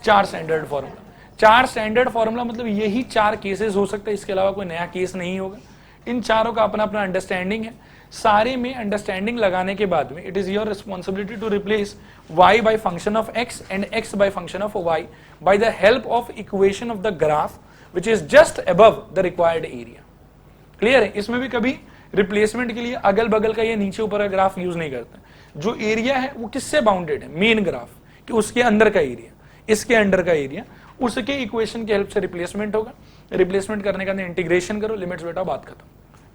[SPEAKER 1] 4 स्टैंडर्ड फॉर्मूला। 4 स्टैंडर्ड फॉर्मूला मतलब यही 4 केसेस हो सकते हैं, इसके अलावा कोई नया केस नहीं होगा। इन चारों का अपना अपना अंडरस्टैंडिंग है। सारे में अंडरस्टैंडिंग लगाने के बाद में it is your responsibility to replace y by function of x and x by function of y by the help of equation of the graph which is just above the required area. Clear है? इसमें भी कभी रिप्लेसमेंट के लिए अगल बगल का ये नीचे ऊपर का ग्राफ यूज नहीं करते। जो एरिया है वो किससे बाउंडेड है, मेन ग्राफ कि उसके अंदर का एरिया, इसके अंडर का एरिया, उसके इक्वेशन की हेल्प से रिप्लेसमेंट होगा। रिप्लेसमेंट करने का इंटीग्रेशन करो, लिमिट्स बेटा, बात खत्म।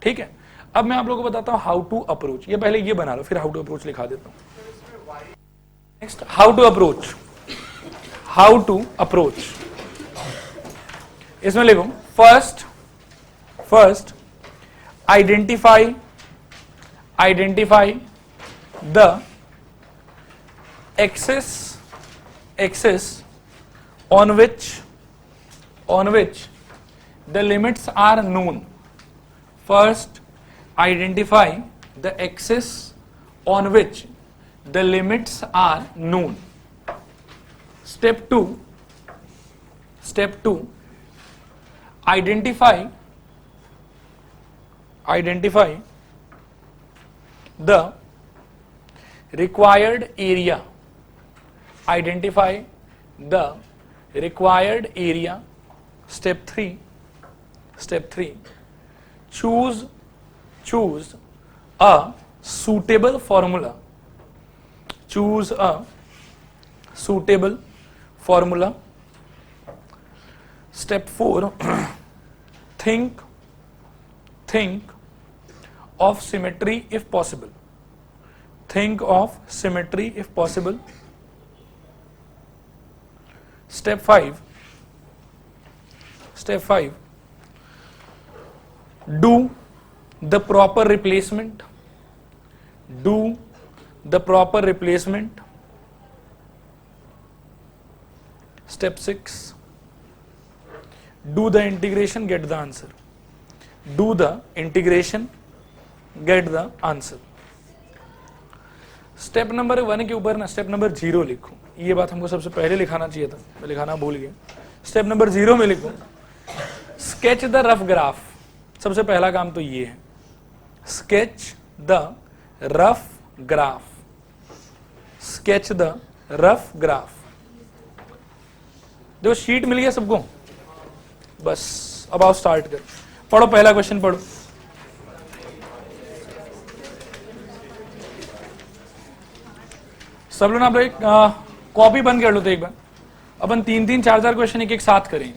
[SPEAKER 1] ठीक है, अब मैं आप लोगों को बताता हूं हाउ टू अप्रोच। ये पहले ये बना लो, फिर हाउ टू अप्रोच लिखा देता हूं। Next, how to approach. How to approach, इसमें लिखो first identify the axis on which the limits are known. First, identify the axis on which the limits are known. Step 2, identify the required area. Identify the required area. Step 3, choose a suitable formula. Choose a suitable formula. Step 4, think of symmetry if possible. Think of symmetry if possible. Step 5, do the proper replacement. Step 6, do the integration, get the answer. Do the integration, get the answer. Step number 1 के ऊपर ना स्टेप नंबर 0 लिखो। ये बात हमको सबसे पहले लिखाना चाहिए था, मैं लिखाना भूल गया। स्टेप नंबर 0 में लिखो स्केच द रफ ग्राफ। सबसे पहला काम तो ये है, sketch the rough graph. Sketch the rough graph. देखो शीट मिल गया सबको, बस अब आओ स्टार्ट कर। पढ़ो, पहला क्वेश्चन पढ़ो। सब लोग ना आप एक कॉपी बंद कर लो तो एक बार अपन 3-3, 4-4 क्वेश्चन एक साथ करेंगे।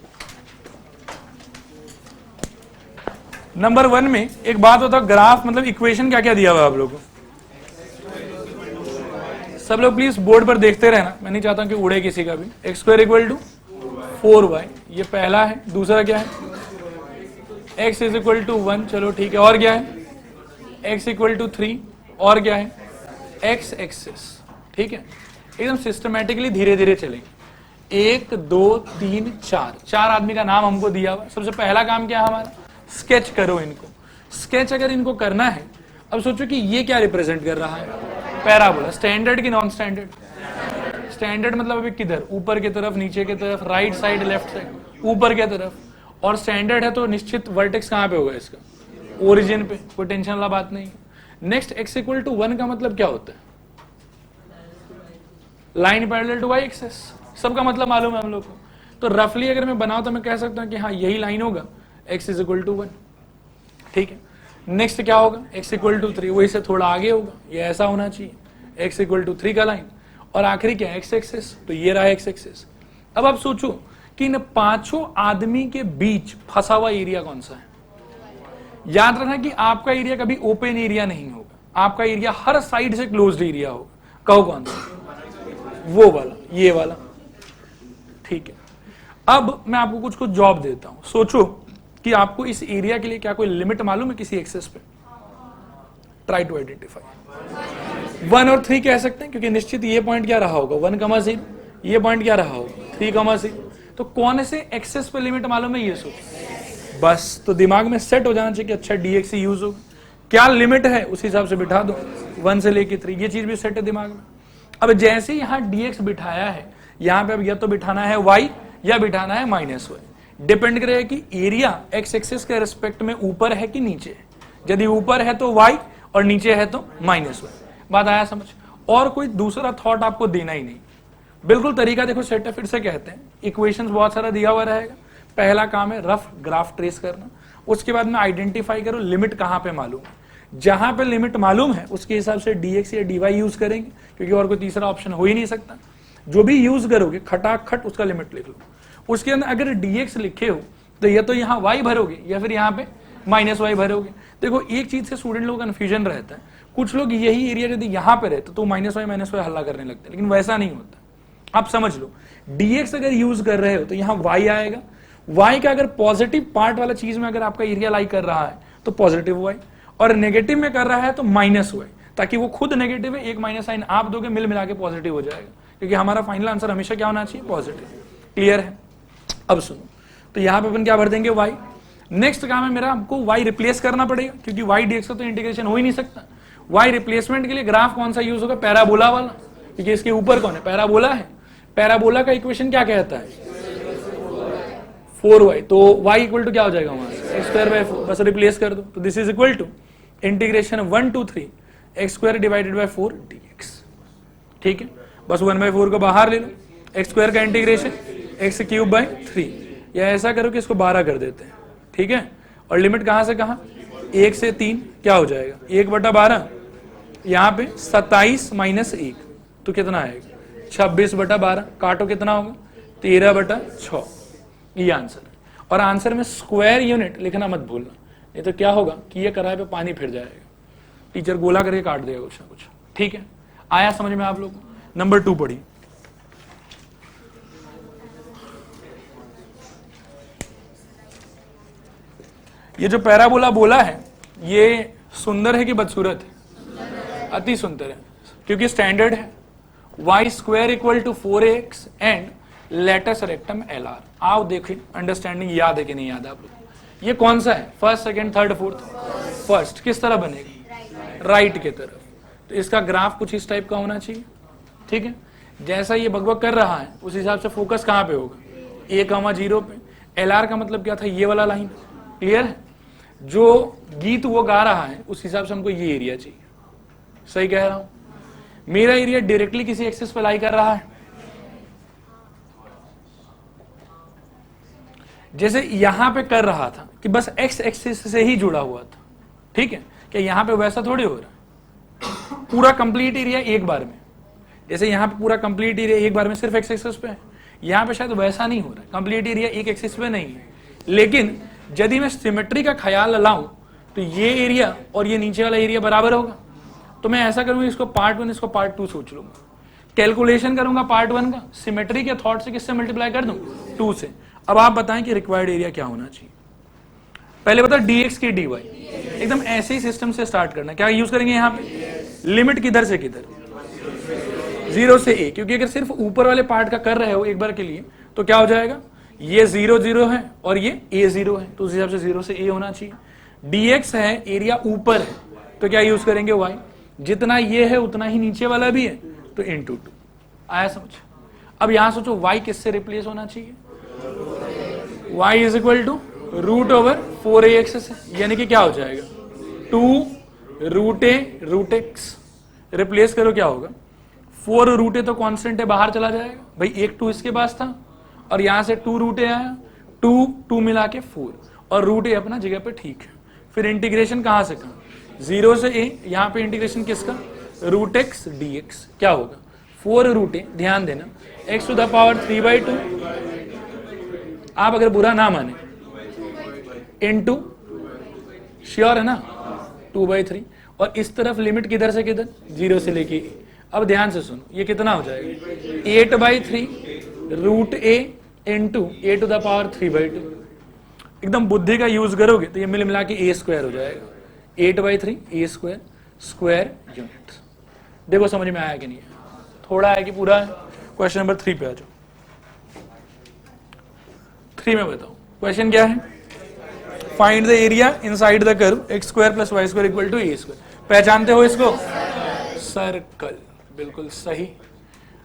[SPEAKER 1] नंबर 1 में एक बात बताओ, ग्राफ मतलब इक्वेशन क्या क्या दिया हुआ है आप लोगों को? सब लोग प्लीज बोर्ड पर देखते रहना, मैं नहीं चाहता कि उड़े किसी का भी। X square equal to 4y, ये पहला है। दूसरा क्या है, x इज इक्वल टू 1, चलो ठीक है। और क्या है, x इक्वल टू 3। और क्या है, x एक्सिस। ठीक है, एकदम सिस्टमेटिकली धीरे धीरे चलेंगे। 1 2 3 4 आदमी का नाम हमको दिया हुआ। सबसे पहला काम क्या है हमारा, स्केच करो इनको। स्केच अगर इनको करना है, अब सोचो कि ये क्या रिप्रेजेंट कर रहा है, पैराबोला। स्टैंडर्ड की नॉन स्टैंडर्ड? स्टैंडर्ड मतलब अभी किधर, ऊपर की तरफ, नीचे की तरफ, राइट साइड, लेफ्ट साइड, ऊपर की तरफ। और स्टैंडर्ड है तो निश्चित वर्टेक्स कहां पे होगा इसका, ओरिजिन पे, कोई टेंशन वाला बात नहीं है। नेक्स्ट x इक्वल टू 1 का मतलब क्या होता है? Line parallel to y axis, सबका मतलब मालूम है हम लोग को। तो रफली अगर मैं बनाऊं तो मैं कह सकता हूं कि हाँ यही लाइन होगा, x इज इक्वल टू 1, ठीक है। नेक्स्ट क्या होगा? x इक्वल टू 3, वही से थोड़ा आगे होगा, ये ऐसा होना चाहिए, x इक्वल टू 3 का लाइन। और आखिरी क्या है? x एक्सिस, तो ये रहा x एक्सिस। अब आप सोचो कि इन पांचों आदमी के बीच फंसा हुआ एरिया कौन सा है? याद रखना कि आपका एरिया कभी ओपन एरिया नहीं होगा, आपका एरिया हर साइड से क्लोज्ड एरिया होगा। कहो कौन सा? वो वाला, ये वाला, ठीक है। अब मैं आपको कुछ कुछ जॉब देता हूं, सोचो कि आपको इस एरिया के लिए क्या कोई लिमिट मालूम है किसी एक्सेस पे? Try to identify. 1 और 3 कह सकते हैं क्योंकि निश्चित ये पॉइंट क्या रहा होगा? 1,0, ये पॉइंट क्या रहा होगा? 3,0। तो कौन से एक्सेस पे लिमिट मालूम है? ये सोचो बस, तो दिमाग में सेट हो जाना चाहिए कि अच्छा dx ही यूज होगा, क्या लिमिट है उस हिसाब से बिठा दो, 1 से लेके 3, ये चीज भी सेट है दिमाग में। अब जैसे यहाँ dx बिठाया है, यहाँ पे अब या तो बिठाना है y या बिठाना है -y, डिपेंड करेगा कि एरिया x एक्सिस के रिस्पेक्ट में ऊपर है कि नीचे है। यदि ऊपर है तो y और नीचे है तो -y। बात आया समझ? और कोई दूसरा थॉट आपको देना ही नहीं, बिल्कुल तरीका देखो सेट है। फिर से कहते हैं, इक्वेशंस बहुत सारा दिया हुआ रहेगा, पहला काम है रफ ग्राफ ट्रेस करना, उसके बाद में आइडेंटिफाई करो लिमिट कहां पे मालूम है। जहां पे लिमिट मालूम है उसके हिसाब से dx या dy यूज करेंगे, क्योंकि और कोई तीसरा ऑप्शन हो ही नहीं सकता। जो भी यूज करोगे खटाखट उसका लिमिट लिख लो। उसके अंदर अगर dx लिखे हो तो या तो यहाँ y भरोगे या फिर यहाँ पे -y भरोगे। देखो एक चीज से स्टूडेंट लोगों का कंफ्यूजन रहता है, कुछ लोग यही एरिया यदि यहाँ पे रहते तो -y हल्ला करने लगते हैं, लेकिन वैसा नहीं होता। आप समझ लो, dx अगर यूज कर रहे हो तो यहाँ y आएगा, y का अगर पॉजिटिव पार्ट वाला चीज में अगर आपका एरिया लाई कर रहा है तो पॉजिटिव y, और नेगेटिव में कर रहा है तो -y, ताकि वो खुद नेगेटिव है, एक माइनस साइन आप दोगे, मिल मिला के पॉजिटिव हो जाएगा, क्योंकि हमारा फाइनल आंसर हमेशा क्या होना चाहिए? पॉजिटिव। क्लियर है? अब सुनो, तो यहाँ पे अपन क्या भर देंगे? y। नेक्स्ट काम है मेरा, हमको y रिप्लेस करना पड़ेगा, क्योंकि y dx का तो इंटीग्रेशन हो ही नहीं सकता। y रिप्लेसमेंट के लिए ग्राफ कौन सा यूज होगा? पैराबोला वाला, क्योंकि इसके ऊपर कौन है? पैराबोला है। पैराबोला का इक्वेशन क्या कहता है? 4y, तो y इक्वल टू क्या हो जाएगा वहां से? x²/4, बस रिप्लेस कर दो। तो this is equal to integration 1 to 3 x² divided by 4 dx। ठीक है, बस 1/4 को बाहर ले लो, x² का इंटीग्रेशन x³/3, या ऐसा करो कि इसको 12 कर देते हैं, ठीक है। और लिमिट कहां से कहां? 1 से 3 क्या हो जाएगा? 1/12, यहाँ पे 27 - 1 तो कितना आएगा? 26/12, काटो कितना होगा? 13/6। ये आंसर है। और आंसर में स्क्वायर यूनिट लिखना मत भूलना, नहीं तो क्या होगा कि ये कराए पे पानी फिर जाएगा, टीचर गोला करके काट देगा कुछ ना कुछ। ठीक है, आया समझ में आप लोग को? नंबर 2 पढ़िए। ये जो पैराबोला बोला है ये सुंदर है कि बदसूरत है? अति सुंदर है, क्योंकि स्टैंडर्ड है। y² = 4ax and latus rectum LR। आओ देखें, अंडरस्टैंडिंग याद है कि नहीं याद है आप लोग? ये कौन सा है? First, second, third, fourth? First. किस तरह बनेगा? राइट के तरफ। तो इसका ग्राफ कुछ इस टाइप का होना चाहिए, ठीक है। जैसा ये बकबक कर रहा है उस हिसाब से फोकस कहां पे होगा? a,0 पे। LR का मतलब क्या था? ये वाला लाइन। क्लियर है? जो गीत वो गा रहा है उस हिसाब से हमको ये एरिया चाहिए। सही कह रहा हूं? मेरा एरिया डायरेक्टली किसी एक्सिस पे लाई कर रहा है, जैसे यहां पे कर रहा था कि बस एक्स एक्सिस से ही जुड़ा हुआ था, ठीक है। क्या यहां पे वैसा थोड़ी हो रहा है? पूरा कंप्लीट एरिया एक बार में, जैसे यहां पे पूरा कंप्लीट एरिया एक बार में सिर्फ एक्स एक्सिस पे है, यहां पे शायद वैसा नहीं हो रहा है, कंप्लीट एरिया एक एक्सिस पे नहीं है। लेकिन यदि मैं सिमेट्री का ख्याल लाऊं तो ये एरिया और ये नीचे वाला एरिया बराबर होगा। तो मैं ऐसा करूंगा, इसको पार्ट 1 इसको पार्ट 2 सोच लूंगा, कैलकुलेशन करूंगा पार्ट 1 का, सिमेट्री के थॉट से किससे मल्टीप्लाई कर दूं? 2 से। अब आप बताएं कि रिक्वायर्ड एरिया क्या होना चाहिए? पहले बता dx की dy, एकदम ऐसे ही सिस्टम से स्टार्ट करना। क्या यूज करेंगे यहाँ पे? लिमिट किधर से किधर? 0 से a, क्योंकि अगर सिर्फ ऊपर वाले पार्ट का कर रहे हो एक बार के लिए तो क्या हो जाएगा? ये 0 0 है और ये a 0 है, तो उस हिसाब से 0 से a होना चाहिए। dx है, एरिया ऊपर है, तो क्या यूज करेंगे? y। जितना ये है उतना ही नीचे वाला भी है, तो × 2। आया समझ? अब यहां सोचो y किससे रिप्लेस होना चाहिए? y = रूट ओवर 4ax से, यानी कि क्या हो जाएगा 2 रूट ए रूट एक्स, रिप्लेस करो क्या होगा 4 रूट ए तो कांस्टेंट है बाहर चला जाएगा भाई, एक 2 इसके पास था और यहां से 2 रूट ए आया, 2 मिला के 4 और रूट ए अपना जगह पे ठीक है। फिर इंटीग्रेशन कहां से कहां 0 से a, यहां पे इंटीग्रेशन किसका रूट एक्स डी एक्स, क्या होगा 4 रूट ए, ध्यान देना x टू द पावर 3/2, आप अगर बुरा ना माने इनटू श्योर है ना 2/3, और इस तरफ लिमिट किधर से किधर 0 से लेके a। अब ध्यान से सुनो ये कितना हो जाएगा 8/3 root a into a to the power 3/2, एकदम बुद्धि का यूज करोगे तो ये मिल मिला के a स्क्वायर हो जाएगा 8/3 a स्क्वायर स्क्वायर यूनिट। देखो समझ में आया कि नहीं, थोड़ा है कि पूरा है। क्वेश्चन नंबर 3 पे आ जाओ। 3 में बताओ क्वेश्चन क्या है, find the area inside the curve x square plus y square equal to a square. पहचानते हो इसको, सर्कल, बिल्कुल सही।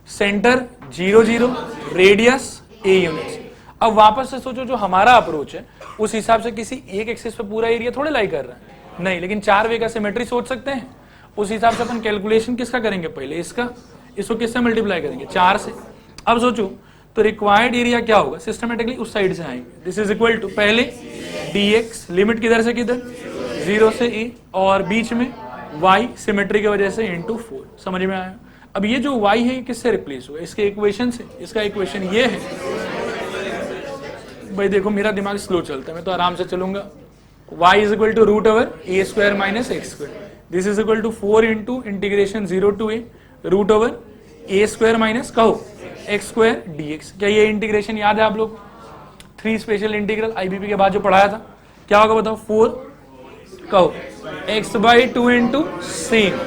[SPEAKER 1] Centre 0 0, radius a units. अब वापस से सोचो जो हमारा अप्रोच है उस हिसाब से किसी एक एक्सिस पे पूरा एरिया थोड़े लाई कर रहा है, नहीं, लेकिन 4 वे का सिमेट्री सोच सकते हैं। उस हिसाब से अपन कैलकुलेशन किसका करेंगे, पहले इसका, इसको किससे मल्टीप्लाई करेंगे 4 से। अब सोचो तो रिक्वायर्ड एरिया क्या होगा, सिस्टमेटिकली उस साइड से आएंगे, दिस इज इक्वल टू पहले dx, लिमिट किधर से किधर 0 से a, और बीच में y सिमेट्री की वजह से इंटू 4। समझ में आया। अब ये जो y है ये किससे रिप्लेस हुआ, इसके इक्वेशन से। इसका इक्वेशन ये है भाई, देखो मेरा दिमाग स्लो चलता है, मैं तो आराम से चलूंगा। y is equal to root over a square minus x square, this is equal to 4 into integration 0 to a root over a square minus कहो एक्स स्क्वायर dx। क्या ये इंटीग्रेशन याद है आप लोग, 3 स्पेशल इंटीग्रल IBP के बाद जो पढ़ाया था, क्या होगा बताओ 4 कहो x/2 into same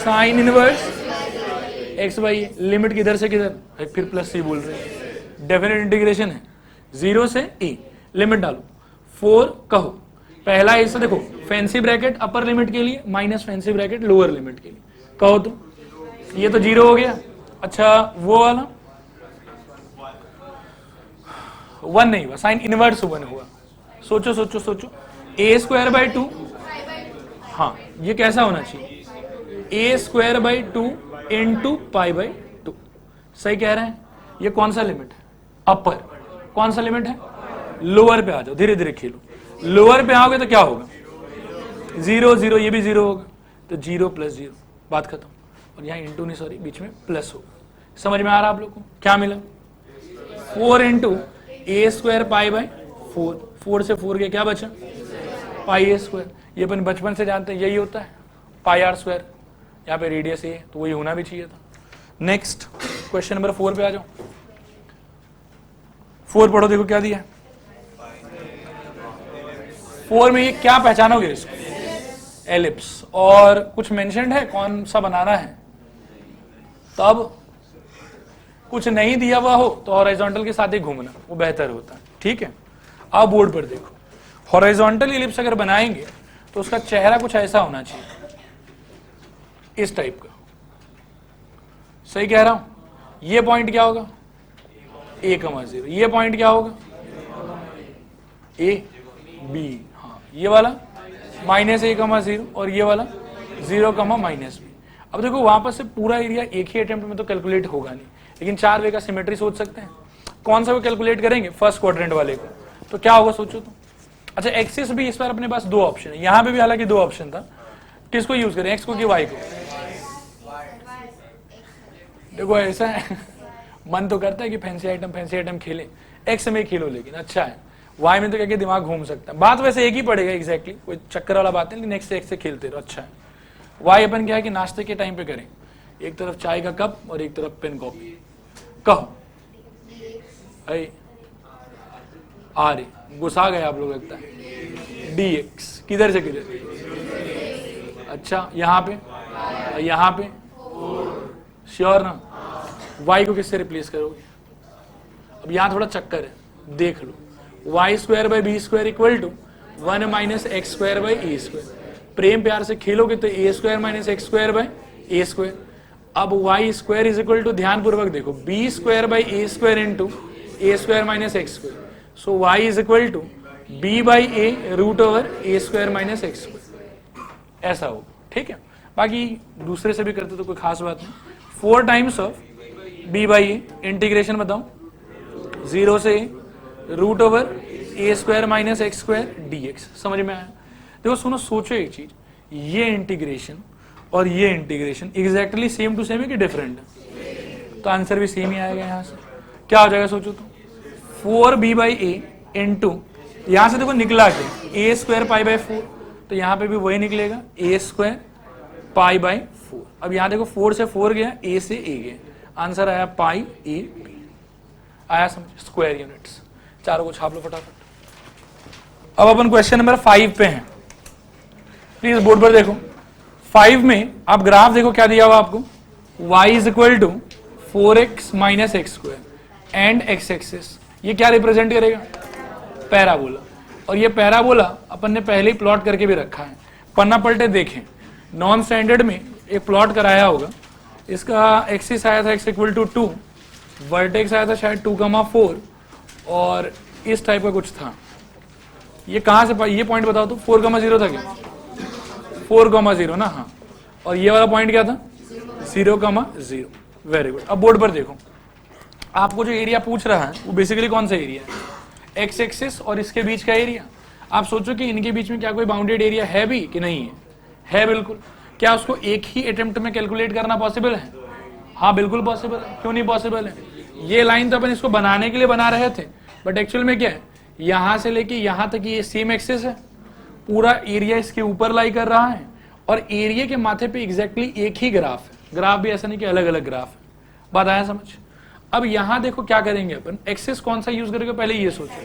[SPEAKER 1] sine inverse x by, limit किधर से किधर, फिर प्लस c बोल रहे हैं, डेफिनेट इंटीग्रेशन है 0 से a, लिमिट डालो 4 कहो पहला ऐसा देखो फैंसी ब्रैकेट अपर लिमिट के लिए minus fancy bracket lower limit के लिए, कहो तो ये तो 0 हो गया। अच्छा वो वाला 1 नहीं हुआ, साइन इनवर्स 1 हुआ। सोचो सोचो सोचो a स्क्वायर बाई 2, हाँ ये कैसा होना चाहिए a square by 2 into pi by 2, सही कह रहे हैं। ये कौन सा लिमिट है, अपर, कौन सा लिमिट है लोअर पे आ जाओ, धीरे धीरे खेलो। लोअर पे आओगे तो क्या होगा 0 0, ये भी 0 होगा, तो 0 प्लस 0, बात खत्म। और यहाँ इंटू नहीं सॉरी बीच में प्लस होगा। समझ में आ रहा आप लोग को क्या मिला 4 into a square pi by 4, 4 से 4 के क्या बचा पाई ए स्क्वायर। ये अपन बचपन से जानते हैं यही होता है पाई आर स्क्वायर, यहाँ पे रेडियस ए तो वही होना भी चाहिए था। नेक्स्ट क्वेश्चन नंबर 4 पे आ जाओ। 4 पढ़ो, देखो क्या दिया 4 में ये क्या पहचानोगे इसको एलिप्स, और कुछ मेंशन्ड है कौन सा बनाना है, तब कुछ नहीं दिया हुआ हो तो हॉरिजॉन्टल के साथ ही घूमना वो बेहतर होता है, ठीक है। आप बोर्ड पर देखो, हॉरिजॉन्टल एलिप्स अगर बनाएंगे तो उसका चेहरा कुछ ऐसा होना चाहिए, इस टाइप का, सही कह रहा हूं। ये पॉइंट क्या होगा a,0, ये पॉइंट क्या होगा a b, हाँ ये वाला -a,0 और ये वाला 0, -b। अब देखो वापस से पूरा एरिया एक ही अटेम्प्ट में तो कैलकुलेट होगा नहीं, लेकिन 4 वे का सिमेट्री सोच सकते हैं। कौन सा वो कैलकुलेट करेंगे फर्स्ट क्वाड्रेंट वाले को, तो क्या होगा सोचो तो। अच्छा एक्सिस भी इस बार अपने पास 2 ऑप्शन है, यहां पे भी हालांकि 2 ऑप्शन था, किसको यूज करें एक्स को कि वाई को। देखो ऐसा है मन तो करता है कि फैंसी आइटम खेलें, एक्स में खेलो, लेकिन अच्छा है वाई में तो क्या दिमाग घूम सकता है। बात वैसे एक ही पड़ेगा एग्जैक्टली, कोई चक्कर वाला बात नहीं, नेक्स्ट एक्स से खेलते रहो, अच्छा है। वाई अपन क्या है कि नाश्ते के टाइम पे करें, एक तरफ चाय का कप और एक तरफ पेन कॉपी, कहो आ रही गुस्सा गए आप लोग लगता है dx किधर से किधर, अच्छा यहाँ पे श्योर ना, y को किससे रिप्लेस करोगे। अब यहाँ थोड़ा चक्कर है, देख लो y square by b square equal to 1 minus x square by a square. प्रेम प्यार से खेलोगे तो a square minus x square by a square. अब y square is equal to, ध्यान पूर्वक देखो, b square by a square into a square minus x square, so y is equal to b by a root over a square minus x square, ऐसा हो, ठीक है। बाकी दूसरे से भी करते तो कोई खास बात नहीं। 4 times of b by a, integration बताओ 0 से root over a square minus x square d x, समझ में आया। देखो सुनो, सोचो एक चीज, ये इंटीग्रेशन और ये integration exactly same to same है कि डिफरेंट है, तो आंसर भी सेम ही आएगा। यहां से क्या हो जाएगा सोचो तो, 4b बाई ए इंटू, यहां से देखो निकला क्या, ए स्क्वायर पाई बाई 4, तो यहां पे भी वही निकलेगा, ए स्क्वायर पाई बाई 4। अब यहां देखो 4 से 4 गया, ए से ए गया, आंसर आया पाई ए बी, आया समझ, स्क्वायर यूनिट्स। चारों को छाप लो फटाफट। अब अपन क्वेश्चन नंबर 5 पे हैं, प्लीज बोर्ड पर देखो। 5 में आप ग्राफ देखो क्या दिया हुआ आपको, y is equal to 4x minus x square and x axis, ये क्या रिप्रेजेंट करेगा, पैराबोला। और ये पैराबोला अपन ने पहले ही प्लॉट करके भी रखा है, पन्ना पलटे देखें, नॉन स्टैंडर्ड में एक प्लॉट कराया होगा, इसका एक्सिस आया था x इक्वल टू 2, वर्टेक्स आया था शायद 2,4 और इस टाइप का कुछ था। ये कहां से, ये पॉइंट बताओ तो, 4,0 था क्या, 4,0 ना, हाँ। और ये वाला पॉइंट क्या था, 0,0, वेरी गुड। अब बोर्ड पर देखो, आपको जो एरिया पूछ रहा है वो बेसिकली कौन सा एरिया है, एक्स एक्सिस और इसके बीच का एरिया। आप सोचो कि इनके बीच में क्या कोई बाउंडेड एरिया है भी कि नहीं है बिल्कुल। क्या उसको एक ही अटेम्प्ट में कैलकुलेट करना पॉसिबल है, हाँ बिल्कुल पॉसिबल है, क्यों नहीं पॉसिबल है। ये लाइन तो अपन इसको बनाने के लिए बना रहे थे, बट एक्चुअल में क्या है, यहां से लेके यहां तक ये सेम एक्सिस है, पूरा एरिया इसके ऊपर लाई कर रहा है, और एरिया के माथे पे एग्जैक्टली एक ही ग्राफ है, ग्राफ भी ऐसा नहीं कि अलग अलग ग्राफ है, बात आया समझ। अब यहां देखो क्या करेंगे अपन, एक्सिस कौन सा यूज करेंगे पहले ये सोचो,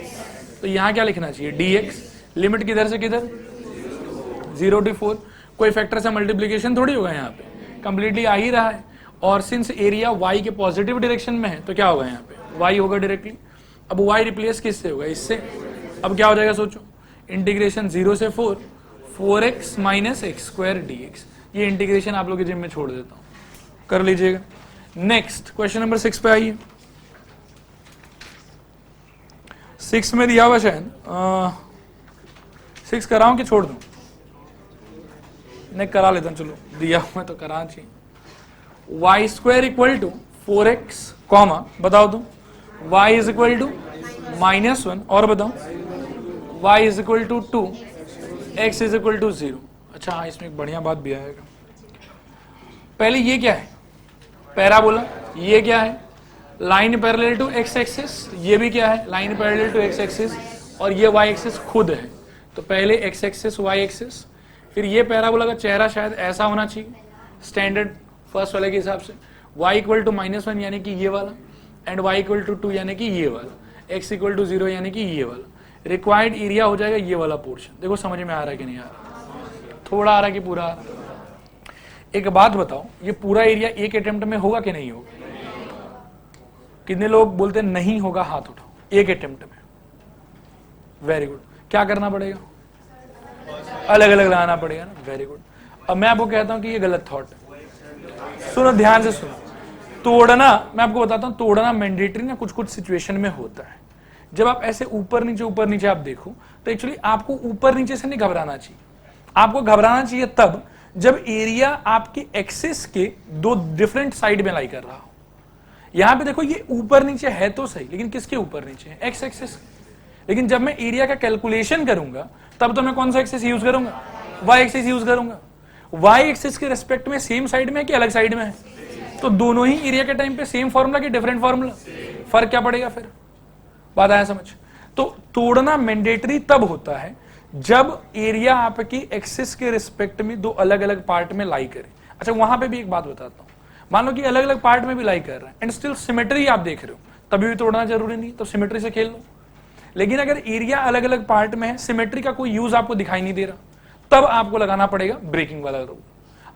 [SPEAKER 1] तो यहां क्या लिखना चाहिए, dx, लिमिट किधर से किधर, 0 to 4, कोई फैक्टर से मल्टीप्लीकेशन थोड़ी होगा, यहाँ पे कंप्लीटली आ ही रहा है, और सिंस एरिया y के पॉजिटिव डायरेक्शन में है तो क्या होगा, यहाँ पे y होगा डायरेक्टली। अब y रिप्लेस किससे होगा, इससे। अब क्या हो जाएगा सोचो, इंटीग्रेशन 0 से 4, 4x minus x square d x, ये इंटीग्रेशन आप लोग के जिम में छोड़ देता हूं, कर लीजिएगा। नेक्स्ट क्वेश्चन नंबर 6 पे आइए। 6 में दिया हुआ शायद 6 कराऊं कि छोड़ दूं, नहीं करा लेता हूं, चलो दिया हुआ तो करा चाहिए। Y square equal to 4x comma, बताओ तो, y इज इक्वल टू -1, और बताओ y is equal to 2, x is equal to 0। अच्छा हाँ, इसमें एक बढ़िया बात भी आएगा। पहले ये क्या है, पैराबोला, ये क्या है, line parallel to x axis, ये भी क्या है, line parallel to x axis, और ये y एक्सिस खुद है, तो पहले x एक्सिस y एक्सिस, फिर ये पैराबोला का चेहरा शायद ऐसा होना चाहिए स्टैंडर्ड फर्स्ट वाले के हिसाब से, y इक्वल टू -1 यानी कि ये वाला, एंड y इक्वल टू 2 यानी कि ये वाला, x इक्वल टू 0 यानी कि ये वाला। रिक्वायर्ड एरिया हो जाएगा ये वाला पोर्शन। देखो समझ में आ रहा है कि नहीं आ रहा, थोड़ा आ रहा है कि पूरा आ रहा है। एक बात बताओ, ये पूरा एरिया एक अटेम्प्ट में होगा कि नहीं होगा, कितने लोग बोलते हैं नहीं होगा, हाथ उठाओ, एक अटेम्प्ट में, वेरी गुड। क्या करना पड़ेगा, अलग अलग लगाना पड़ेगा ना, वेरी गुड। अब मैं आपको कहता हूं कि ये गलत थॉट है, सुनो ध्यान से सुनो। तोड़ना, मैं आपको बताता हूं, तोड़ना मैंडेटरी ना कुछ कुछ सिचुएशन में होता है। जब आप ऐसे ऊपर नीचे आप देखो, तो एक्चुअली आपको ऊपर नीचे से नहीं घबराना चाहिए, आपको घबराना चाहिए तब जब एरिया आपके एक्सिस के दो डिफरेंट साइड में लाई कर रहा हो। यहां पे देखो ये ऊपर नीचे है तो सही, लेकिन किसके ऊपर नीचे है, एक्स एक्सिस। लेकिन जब मैं एरिया का कैलकुलेशन करूंगा तब तो मैं कौन सा एक्सिस यूज करूंगा, वाई एक्सिस यूज करूंगा। वाई एक्सिस के रेस्पेक्ट में सेम साइड में है कि अलग साइड में है, तो दोनों ही एरिया के टाइम पे सेम फॉर्मूला कि डिफरेंट फॉर्मूला, फर्क क्या पड़ेगा फिर, बात आया समझ। तो तोड़ना मैंडेटरी तब होता है जब एरिया आपकी एक्सिस के रिस्पेक्ट में दो अलग अलग पार्ट में लाई करे। अच्छा वहां पे भी एक बात बताता हूं, मान लो कि अलग अलग पार्ट में भी लाई कर रहा है एंड स्टिल सिमेट्री आप देख रहे हो, तभी भी तोड़ना जरूरी नहीं, तो सिमेट्री से खेल लो। लेकिन अगर एरिया अलग अलग पार्ट में है, सिमेट्री का कोई यूज आपको दिखाई नहीं दे रहा, तब आपको लगाना पड़ेगा ब्रेकिंग वाला रूल।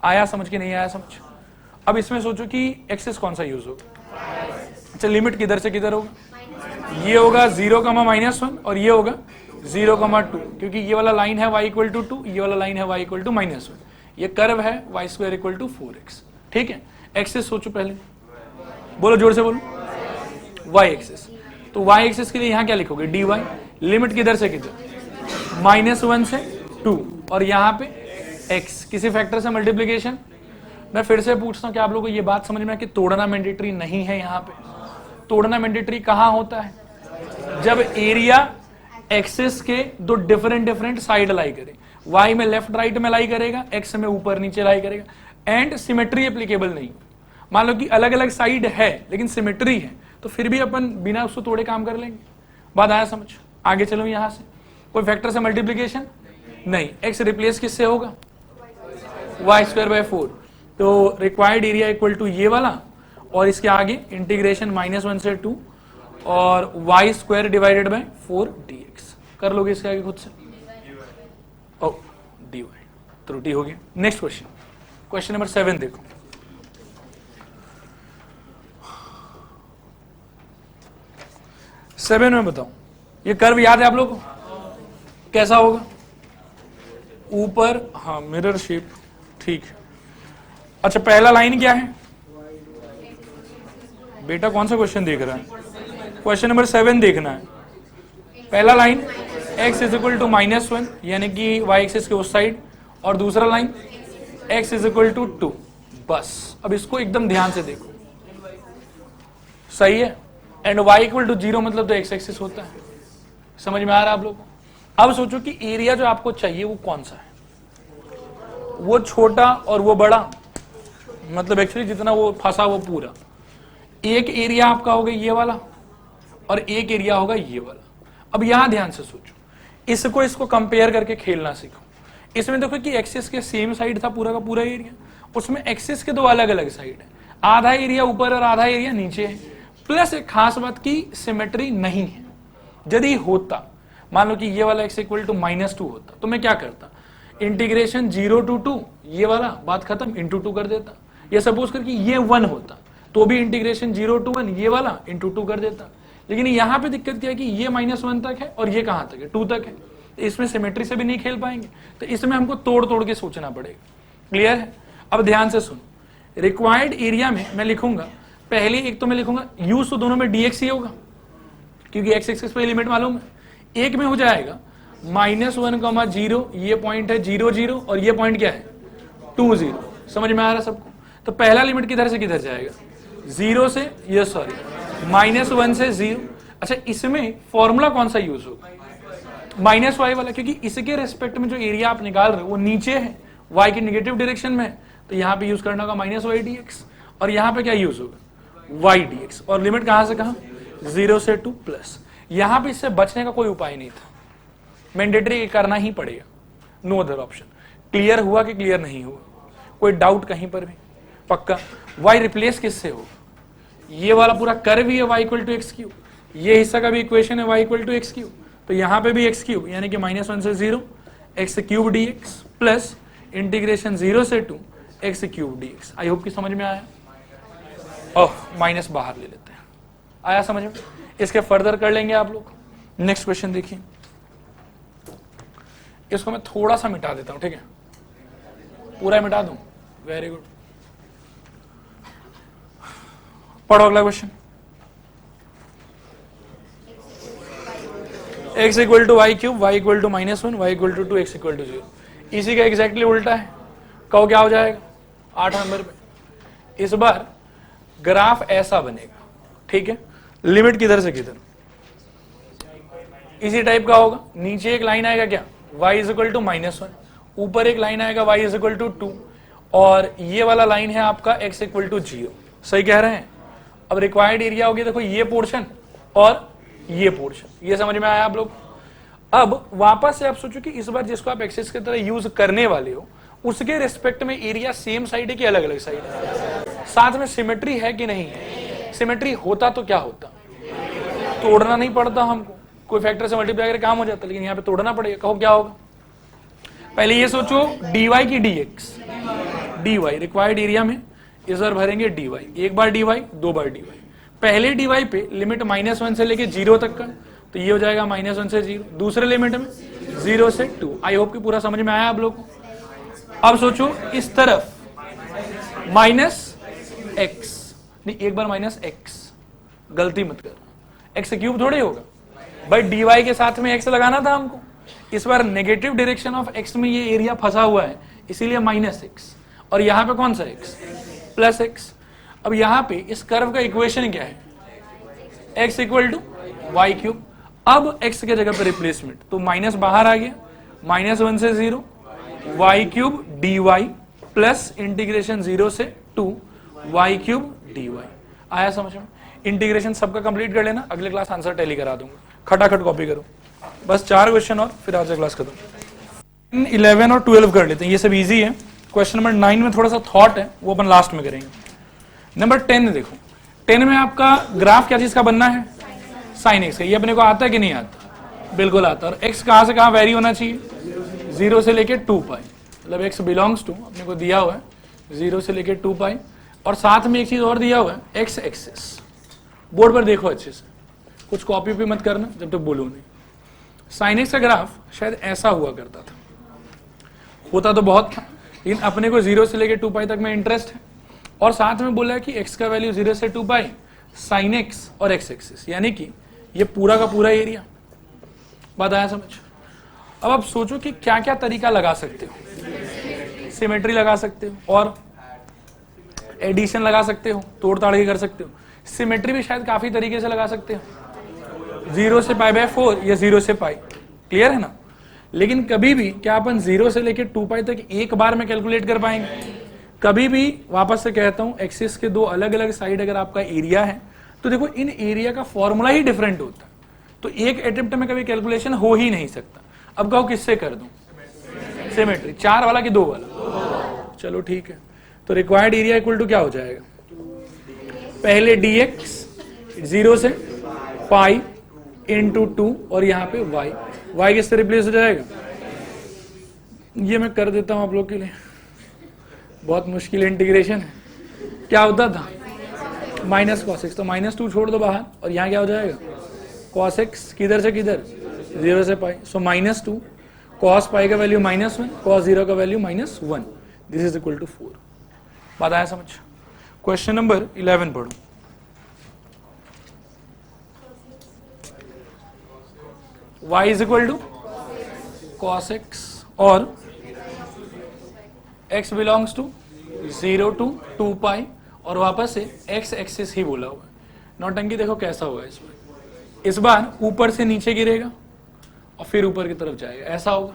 [SPEAKER 1] आया समझ के नहीं आया समझ। अब इसमें सोचो कि एक्सिस कौन सा यूज होगा। अच्छा लिमिट किधर से किधर होगा, ये होगा 0,-1 और ये होगा 0,2, क्योंकि ये वाला लाइन है y इक्वल टू 2, ये वाला लाइन है y इक्वल टू -1, ये कर्व है y² इक्वल टू 4x, ठीक है। एक्सिस सोचो पहले, बोलो जोर से बोलो, वाई एक्सिस। तो वाई एक्सिस के लिए यहां क्या लिखोगे, dy, लिमिट किधर से किधर, -1 से 2, और यहां पे x किसी फैक्टर से मल्टीप्लीकेशन। मैं फिर से पूछता हूं कि आप लोगों को ये बात समझ में है कि तोड़ना मैंडेटरी नहीं है। यहां पे तोड़ना मैंडेटरी कहां होता है, जब एरिया एक्सिस के दो डिफरेंट साइड लाई करे, y में लेफ्ट राइट में लाई करेगा, x में ऊपर नीचे लाई करेगा, एंड सिमेट्री एप्लीकेबल नहीं। मान लो कि अलग अलग साइड है लेकिन सिमेट्री है, तो फिर भी अपन बिना उसको तोड़े काम कर लेंगे। बात आया समझ? आगे चलो, यहां से कोई फैक्टर से मल्टीप्लीकेशन नहीं, x रिप्लेस किससे होगा, y²/4। तो रिक्वायर्ड एरिया इक्वल टू ये वाला, और इसके आगे इंटीग्रेशन -1 से 2 और y² डिवाइडेड बाय 4 dx। कर लोगे इसके आगे खुद से, ओ dy, त्रुटि हो गया। नेक्स्ट क्वेश्चन, क्वेश्चन नंबर 7 देखो। सेवन में बताओ, ये कर्व याद है आप लोग को, कैसा होगा, ऊपर, हाँ मिरर शेप, ठीक है। अच्छा पहला लाइन क्या है बेटा, कौन सा क्वेश्चन देख रहा है, क्वेश्चन नंबर 7 देखना है। पहला लाइन x इक्वल टू -1 यानी कि y एक्सिस के उस साइड, और दूसरा लाइन x इक्वल टू 2। बस अब इसको एकदम ध्यान से देखो, सही है। एंड y इक्वल टू 0 मतलब तो x एक्सिस होता है। समझ में आ रहा है आप लोगों को? अब सोचो कि एरिया जो आपको चाहिए वो कौन सा है, वो छोटा और वो बड़ा, मतलब एक्चुअली जितना वो फंसा वो पूरा। एक एरिया आपका होगा ये वाला और एक एरिया होगा ये वाला। अब यहां ध्यान से सोचो, इसको कंपेयर करके खेलना सीखो। इसमें देखो कि एक्सिस के सेम साइड था पूरा का पूरा एरिया, उसमें एक्सिस के दो अलग अलग साइड है, आधा एरिया ऊपर और आधा एरिया नीचे है। प्लस एक खास बात की सिमेट्री नहीं है। यदि होता, मान लो कि ये वाला x इक्वल टू -2 होता, तो मैं क्या करता, इंटीग्रेशन 0 to 2, ये वाला बात खत्म, इंटू 2 कर देता। या सपोज करके ये 1 होता तो भी इंटीग्रेशन 0 to 1, ये वाला इंटू 2 कर देता। लेकिन यहाँ पे दिक्कत क्या है कि ये -1 तक है और ये कहाँ तक है, 2 तक है। तो इसमें सिमेट्री से भी नहीं खेल पाएंगे, तो इसमें हमको तोड़ तोड़ के सोचना पड़ेगा। क्लियर है? अब ध्यान से सुनो, रिक्वायर्ड एरिया में मैं लिखूंगा, पहले एक तो मैं लिखूंगा यूज तो दोनों में dx ही होगा क्योंकि x एक्सिस पे लिमिट मालूम है। एक में हो जाएगा -1, 0, ये पॉइंट है 0, 0 और ये पॉइंट क्या है 2, 0। समझ में आ रहा है सबको? तो पहला लिमिट किधर से किधर जाएगा, 0 से, ये सॉरी -1 से 0। अच्छा इसमें फॉर्मूला कौन सा यूज होगा, -y वाला, क्योंकि इसके रेस्पेक्ट में जो एरिया आप निकाल रहे हो वो नीचे है, y की नेगेटिव डायरेक्शन में है, तो यहाँ पे यूज करना होगा -y dx, और यहाँ पे क्या यूज होगा y dx, और लिमिट कहां से कहां 0 से 2 प्लस। यहां पे इससे बचने का कोई उपाय नहीं था, मैंडेटरी करना ही पड़ेगा, नो अदर ऑप्शन। क्लियर हुआ कि क्लियर नहीं हुआ, कोई डाउट कहीं पर भी? पक्का। y रिप्लेस किससे होगा, ये वाला पूरा कर्व ही है y इक्वल टू x3, ये हिस्सा का भी इक्वेशन है y इक्वल टू x3, तो यहां पे भी x3 यानी कि -1 से 0 x³ dx प्लस इंटीग्रेशन 0 से 2 x³ dx। आई होप कि समझ में आया। ओह माइनस बाहर ले लेते हैं, आया समझ में? इसके फर्दर कर लेंगे आप लोग। नेक्स्ट क्वेश्चन देखिए, इसको मैं थोड़ा सा मिटा देता हूं, ठीक है, पूरा मिटा दूं, वेरी गुड। पढ़ो अगला question. x equal to y³ y equal to -1 y equal to 2 x equal to 0। इसी का एग्जैक्टली उल्टा है, कहो क्या हो जाएगा 8 नंबर पे। इस बार ग्राफ ऐसा बनेगा, ठीक है, लिमिट किधर से किधर, इसी टाइप का होगा। नीचे एक लाइन आएगा क्या, y इज इक्वल टू -1, ऊपर एक लाइन आएगा y इज इक्वल टू 2, और ये वाला लाइन है आपका x इक्वल टू 0। सही कह रहे हैं? अब रिक्वायर्ड एरिया हो गया, देखो ये पोर्शन और ये पोर्शन, ये समझ में आया आप लोग? अब वापस से आप सोचो कि इस बार जिसको आप एक्सिस की तरह यूज करने वाले हो उसके रिस्पेक्ट में एरिया सेम साइड है कि अलग अलग साइड है, साथ में सिमेट्री है कि नहीं है। सिमेट्री होता तो क्या होता, तोड़ना नहीं पड़ता हमको, कोई फैक्टर से मल्टीप्लाई करके काम हो जाता, लेकिन यहाँ पे तोड़ना पड़ेगा। कहो क्या होगा, पहले ये सोचो dy की dx, dy रिक्वायर्ड एरिया में इस बार भरेंगे dy, एक बार dy, दो बार dy। पहले dy पे लिमिट -1 से लेके 0 तक का, तो ये हो जाएगा -1 से 0। दूसरे लिमिट में 0 से 2। आई होप कि पूरा समझ में आया आप लोग को। अब सोचो इस तरफ एक्स, नहीं एक बार माइनस एक्स, गलती मत कर, एक्स क्यूब थोड़ी होगा भाई, dy के साथ में x लगाना था हमको। इस बार नेगेटिव डायरेक्शन ऑफ x में ये एरिया फंसा हुआ है, इसीलिए माइनस एक्स, और यहाँ पे कौन सा x, प्लस एक्स। अब यहाँ पे इस कर्व का इक्वेशन क्या है, x equal to y cube. अब x के जगह पे रिप्लेसमेंट, तो माइनस बाहर आ गया, -1 से 0 y cube d y plus integration 0 से 2 वाई क्यूब डी वाई। आया समझ में? इंटीग्रेशन सबका कंप्लीट कर लेना, अगले क्लास आंसर टैली करा दूंगा, खटाखट कॉपी करो। बस 4 क्वेश्चन और फिर आज क्लास खत्म। 11 और 12 कर लेते हैं, ये सब इजी है। क्वेश्चन नंबर 9 में थोड़ा सा थॉट है, वो अपन लास्ट में करेंगे। नंबर 10 देखो, 10 में आपका ग्राफ क्या चीज का बनना है, साइन एक्स का। ये अपने को आता है कि नहीं आता, बिल्कुल आता है। और एक्स कहां से कहां वेरी होना चाहिए, 0 से लेके 2 पाई, मतलब एक्स बिलोंग्स टू, अपने को दिया हुआ है 0 से लेके 2 पाई, और साथ में एक चीज और दिया हुआ है एक्स एक्सिस। बोर्ड पर देखो अच्छे से, कुछ कॉपी भी मत करना जब तक बोलो नहीं। साइन एक्स का ग्राफ शायद ऐसा हुआ करता था, होता तो बहुत था, लेकिन अपने को 0 से लेके 2 पाई तक में इंटरेस्ट है। और साथ में बोला है कि x का वैल्यू 0 से 2 पाई, साइन एक्स और एक्स एक्सिस, यानी कि ये पूरा का पूरा एरिया। बात आया समझ? अब आप सोचो कि क्या क्या तरीका लगा सकते हो, सिमेट्री लगा सकते हो और एडिशन लगा सकते हो, तोड़ ताड़ के कर सकते हो। सिमेट्री भी शायद काफी तरीके से लगा सकते हो, 0 से पाई बाय 4 या 0 से पाई, क्लियर है ना? लेकिन कभी भी क्या अपन 0 से लेकर 2 पाई तक एक बार में कैलकुलेट कर पाएंगे? कभी भी, वापस से कहता हूं, एक्सिस के दो अलग अलग साइड अगर आपका एरिया है तो देखो इन एरिया का फॉर्मूला ही डिफरेंट होता है, तो एक अटेम्प्ट में कभी कैलकुलेशन हो ही नहीं सकता। अब कहो किससे कर दूं, सिमेट्री, 4 वाला कि 2 वाला? चलो ठीक है, तो रिक्वायर्ड एरिया इक्वल टू क्या हो जाएगा, पहले dx 0 से पाई इंटू 2 और यहाँ पे y किससे रिप्लेस हो जाएगा, ये मैं कर देता हूं आप लोग के लिए, बहुत मुश्किल इंटीग्रेशन है। क्या होता था, माइनस कॉस एक्स, तो -2 छोड़ दो बाहर, और यहाँ क्या हो जाएगा, कॉस एक्स, किधर से किधर, 0 से पाई, सो -2 कॉस पाई का वैल्यू -1, कॉस 0 का value -1, this is equal to 4। बात आया समझ? क्वेश्चन नंबर 11 पढ़ो। y is equal to cos x और x belongs to 0 to 2 pi, और वापस से x एक्सिस ही बोला हुआ है। नौटंकी देखो कैसा हुआ है इसमें, इस बार ऊपर से नीचे गिरेगा और फिर ऊपर की तरफ जाएगा, ऐसा होगा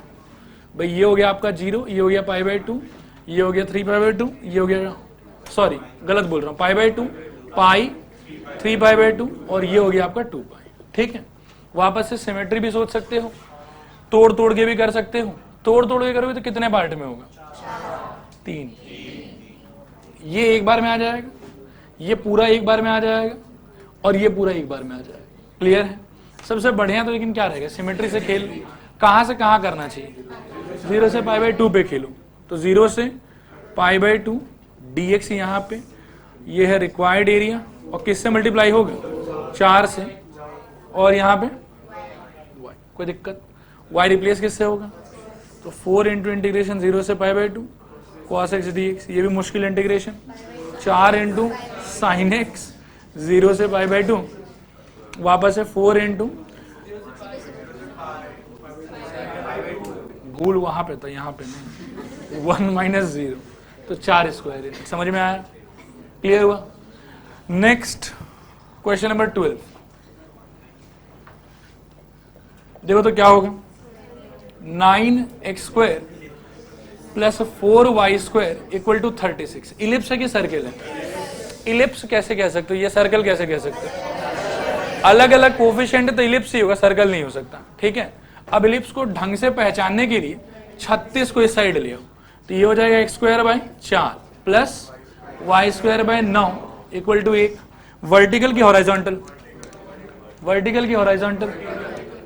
[SPEAKER 1] भाई। ये हो गया आपका 0, ये हो गया पाई बाय 2, ये हो गया 3 पाई बाय 2, ये हो गया, सॉरी गलत बोल रहा हूँ, pi by 2 pi 3 pi by 2, और ये हो गया आपका 2 पाई। ठीक है, वापस से सिमेट्री भी सोच सकते हो, तोड़ तोड़ के भी कर सकते हो। तोड़ तोड़ के करोगे तो कितने पार्ट में होगा, 3। ये एक बार में आ जाएगा, ये पूरा एक बार में आ जाएगा, और ये पूरा एक बार में आ जाएगा। क्लियर है? सबसे बढ़िया तो लेकिन क्या रहेगा, सिमेट्री से खेल, कहां से कहां करना चाहिए, 0 से पाई बाय 2 पे खेलो, तो 0 से पाई बाय 2 dx यहाँ पे, ये है रिक्वायर्ड एरिया, और किससे मल्टीप्लाई होगा, 4 से, और यहाँ पे y, कोई दिक्कत, y रिप्लेस किससे होगा, तो 4 इंटू इंटीग्रेशन 0 से pi by 2 cos x dx, ये भी मुश्किल इंटीग्रेशन, 4 इंटू साइन एक्स 0 से पाई बाय 2, वापस से 4 इंटू, भूल वहां पे था, यहाँ पे नहीं, 1 - 0, तो 4 स्क्वायर। समझ में आया, क्लियर हुआ? नेक्स्ट क्वेश्चन नंबर 12 देखो तो क्या होगा, 9x square plus 4y² equal to 36। Ellipse है कि सर्कल है, इलिप्स कैसे कह सकते हो, ये सर्कल कैसे कह सकते हो, अलग अलग कोफिशिएंट है तो इलिप्स ही होगा, सर्कल नहीं हो सकता। ठीक है, अब इलिप्स को ढंग से पहचानने के लिए 36 को इस साइड ले आओ, तो ये हो जाएगा x² / 4 plus y² / 9 equal to 1। Vertical की हॉरिजॉन्टल, वर्टिकल की हॉरिजॉन्टल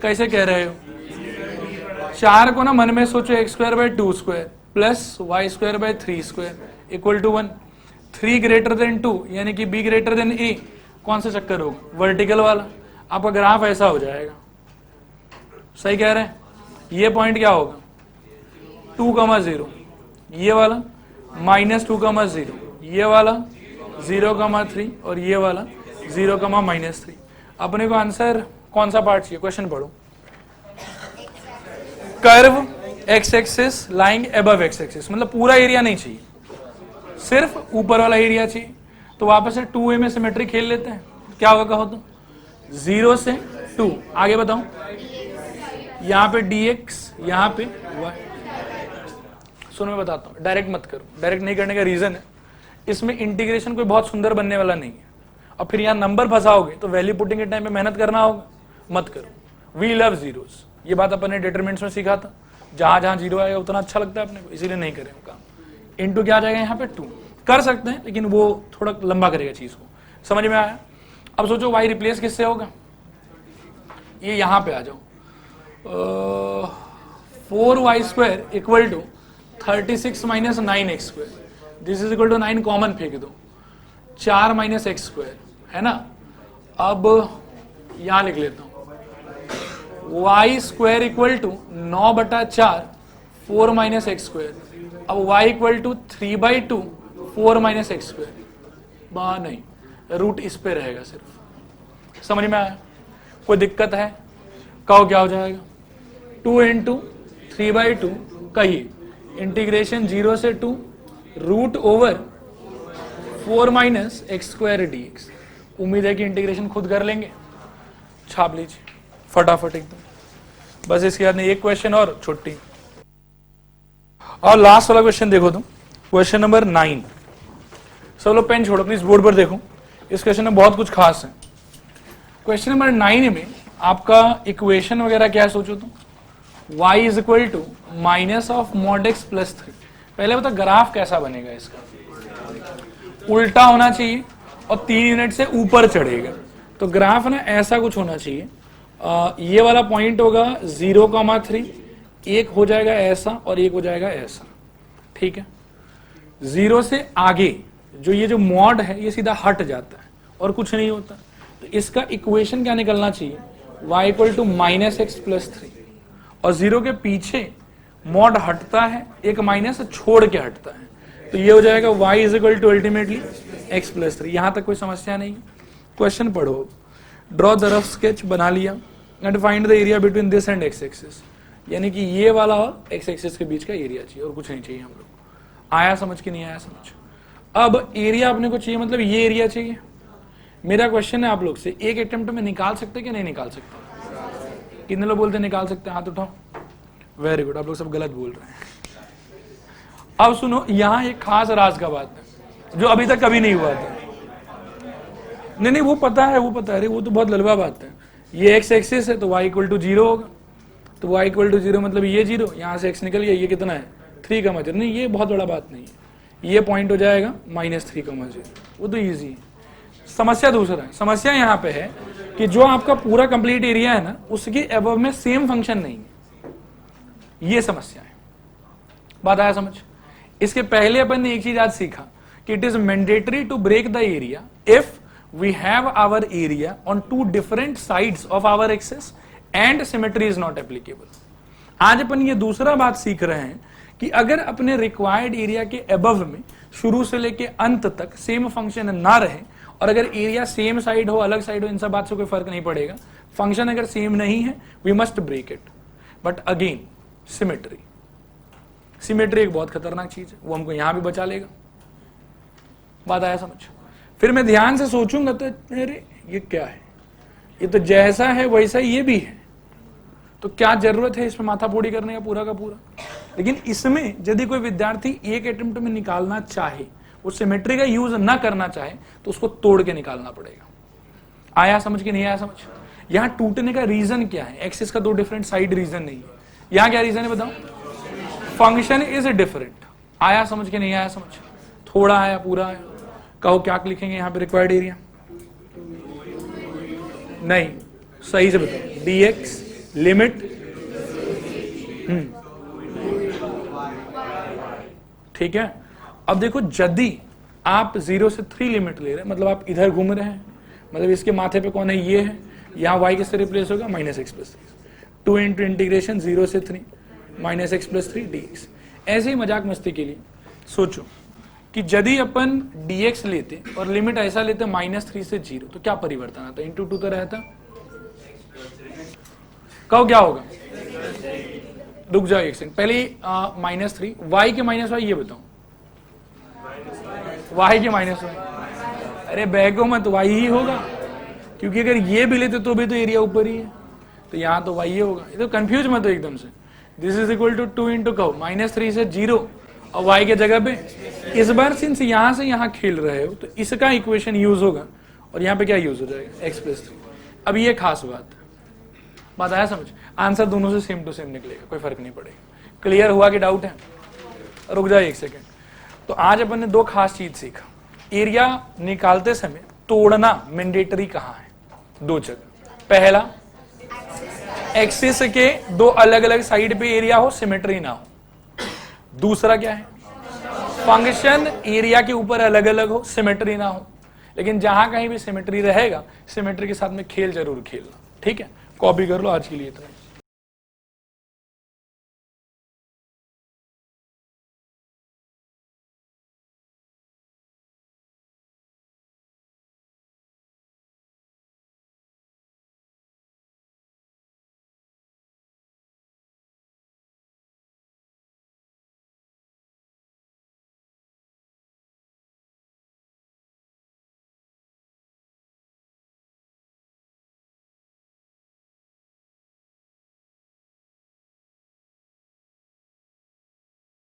[SPEAKER 1] कैसे कह रहे हो, 4 को ना मन में सोचो, x² / 2² plus y² / 3² equal to 1। 3 greater than 2 यानी कि b ग्रेटर देन a, कौन सा चक्कर होगा, वर्टिकल वाला। आपका ग्राफ ऐसा हो जाएगा, सही कह रहे हैं। ये पॉइंट क्या होगा, 2, 0, ये वाला, -2, 0, ये वाला 0,3 और ये वाला 0,-3। अपने को आंसर कौन सा पार्ट चाहिए? क्वेश्चन पढ़ो। Curve x axis lying above x axis, मतलब पूरा एरिया नहीं चाहिए, सिर्फ ऊपर वाला एरिया चाहिए। तो वापस से 2a में सिमेट्री खेल लेते हैं। क्या होगा कहो तो? 0 से 2, आगे बताऊं। यहाँ पे dx, यहाँ पे y। सुनो मैं बताता हूँ, डायरेक्ट मत करो। डायरेक्ट नहीं करने का रीजन है, इसमें इंटीग्रेशन कोई बहुत सुंदर बनने वाला नहीं है, और फिर यहाँ नंबर फंसाओगे तो वैल्यू पुटिंग के टाइम पे मेहनत करना होगा, मत करो। वी लव जीरोस, ये बात अपन ने डिटरमिनेंट्स में सीखा था, जहां जहां जीरो आएगा उतना अच्छा लगता है अपने को, इसीलिए नहीं करें काम। इनटू क्या आ जाएगा यहाँ पे 2, कर सकते हैं लेकिन वो थोड़ा लंबा करेगा चीज को। समझ में आया? अब सोचो y रिप्लेस किससे होगा? ये यहाँ पे आ जाओ, 4y² equal to 36 - 9x²। This is equal to 9 common फेंक दो, 4 - x², है ना। अब यहां लिख लेता हूं, y² इक्वल टू 9/4 4 - x²। अब y इक्वल टू 3/2 4 - x²। नहीं, रूट इस पे रहेगा सिर्फ। समझ में आया? कोई दिक्कत है? कहो क्या हो जाएगा? 2 × 3/2 कहिए, इंटीग्रेशन 0 से 2 रूट ओवर 4 - x² dx। उम्मीद है कि इंटीग्रेशन खुद कर लेंगे, छाप लीजिए फटाफट एकदम। बस इसके बाद में एक क्वेश्चन और छुट्टी। और लास्ट वाला क्वेश्चन देखो तुम, क्वेश्चन नंबर 9। सब लोग पेन छोड़ो प्लीज, बोर्ड पर देखो। इस क्वेश्चन में बहुत कुछ खास है। क्वेश्चन नंबर 9 में आपका इक्वेशन वगैरह क्या है सोचो तुम। y is equal to minus of mod x plus 3। पहले बता ग्राफ कैसा बनेगा इसका? उल्टा होना चाहिए और 3 यूनिट से ऊपर चढ़ेगा। तो ग्राफ ना ऐसा कुछ होना चाहिए, ये वाला पॉइंट होगा 0,3, एक हो जाएगा ऐसा और एक हो जाएगा ऐसा, ठीक है। 0 से आगे जो ये जो मॉड है ये सीधा हट जाता है और कुछ नहीं होता। तो इसका इक्वेशन क्या निकलना चाहिए? y equal to -x plus 3, और 0 के पीछे मॉड हटता है, एक माइनस छोड़ के हटता है, तो ये हो जाएगा y is equal to ultimately x plus 3। यहां तक कोई समस्या नहीं। क्वेश्चन पढ़ो। ड्रॉ द रफ स्केच बना लिया and find the area between this and x axis, यानी कि ये वाला और x एक्सिस के बीच का एरिया चाहिए और कुछ नहीं चाहिए हम लोग। आया समझ कि नहीं आया समझ? अब एरिया अपने को चाहिए, मतलब ये एरिया चाहिए। मेरा क्वेश्चन है आप लोग से, एक अटेम्प्ट में निकाल सकते कि नहीं निकाल सकते? कितने लोग बोलते निकाल सकते हैं? हाथ उठाओ। वेरी गुड, आप लोग सब गलत बोल रहे हैं। अब सुनो, यहाँ एक खास राज का बात है जो अभी तक कभी नहीं हुआ था। नहीं वो पता है, वो पता है, अरे वो तो बहुत ललवा बात है। ये x एक्सिस है तो y इक्वल टू 0 होगा, तो y इक्वल टू 0 मतलब ये 0, यहाँ से x निकल गया, ये कितना है 3,0। नहीं ये बहुत बड़ा बात नहीं है, ये पॉइंट हो जाएगा -3,0। वो तो ईजी है। समस्या दूसरा है, समस्या यहाँ पे है कि जो आपका पूरा कंप्लीट एरिया है ना, उसके अबव में सेम फंक्शन नहीं है, ये समस्या है। बात आया समझ? इसके पहले अपन ने एक चीज आज सीखा कि it is mandatory to break the area if we have our area on 2 different sides of our axis and symmetry is not applicable. आज अपन ये दूसरा बात सीख रहे हैं कि अगर अपने रिक्वायर्ड एरिया के अबव में शुरू से लेके अंत तक सेम फंक्शन ना रहे, और अगर एरिया सेम साइड हो अलग साइड हो, इन सब बात से कोई फर्क नहीं पड़ेगा, फंक्शन अगर सेम नहीं है we must break it. But again symmetry, symmetry एक बहुत खतरनाक चीज है, वो हमको यहां भी बचा लेगा। बात आया समझ? फिर मैं ध्यान से सोचूंगा तो अरे ये क्या है, ये तो जैसा है वैसा ये भी है, तो क्या जरूरत है इसमें माथा फोड़ी करने का पूरा का पूरा। लेकिन इसमें यदि कोई विद्यार्थी एक अटेम्प्ट में निकालना चाहे, वो सिमेट्री का यूज ना करना चाहे, तो उसको तोड़ के निकालना पड़ेगा। आया समझ कि नहीं आया समझ? यहां टूटने का रीजन क्या है? एक्सिस का 2 डिफरेंट साइड रीजन नहीं है। यहां क्या रीजन है बताओ? Function is different. आया समझ के नहीं आया समझ? थोड़ा आया पूरा आया? कहो क्या लिखेंगे यहां पे रिक्वायर्ड एरिया? नहीं, सही से बताओ। dx लिमिट, ठीक है। अब देखो, यदि आप 0 से 3 लिमिट ले रहे हैं, मतलब आप इधर घूम रहे हैं, मतलब इसके माथे पे कौन है? ये है। यहाँ y किससे रिप्लेस होगा? -x plus 3। 2 × इंटीग्रेशन 0 से 3 -x प्लस 3 dx। ऐसे ही मजाक मस्ती के लिए सोचो, कि यदि अपन dx लेते और लिमिट ऐसा लेते -3 से 0 तो क्या परिवर्तन आता? इंटू 2 तो रहता, कहो क्या होगा? रुक जाओ एक सेकंड, पहले -3 y के -y ये बताओ, y के -y, अरे बैगो मत, y ही होगा, क्योंकि अगर ये भी लेते तो भी तो एरिया ऊपर ही है, तो यहाँ तो y होगा। ये तो कंफ्यूज मत हो एकदम से। This is equal to 2 into कहो -3 से 0 और y के जगह पे, इस बार सिंस यहाँ से यहाँ खेल रहे हो तो इसका इक्वेशन यूज होगा और यहाँ पे क्या यूज हो जाएगा? x+3। अब ये खास बात आया समझ? आंसर दोनों से सेम टू सेम निकलेगा, कोई फर्क नहीं पड़ेगा। क्लियर हुआ कि डाउट है? रुक जाए एक सेकेंड। तो आज अपन ने दो खास चीज सीखा। एरिया निकालते समय तोड़ना मैंडेटरी कहाँ है? दो जगह। पहला, एक्सिस के दो अलग अलग साइड पे एरिया हो, सिमेट्री ना हो। दूसरा क्या है? फंक्शन एरिया के ऊपर अलग अलग हो, सिमेट्री ना हो। लेकिन जहां कहीं भी सिमेट्री रहेगा, सिमेट्री के साथ में खेल जरूर खेलना, ठीक है? कॉपी कर लो, आज के लिए इतना।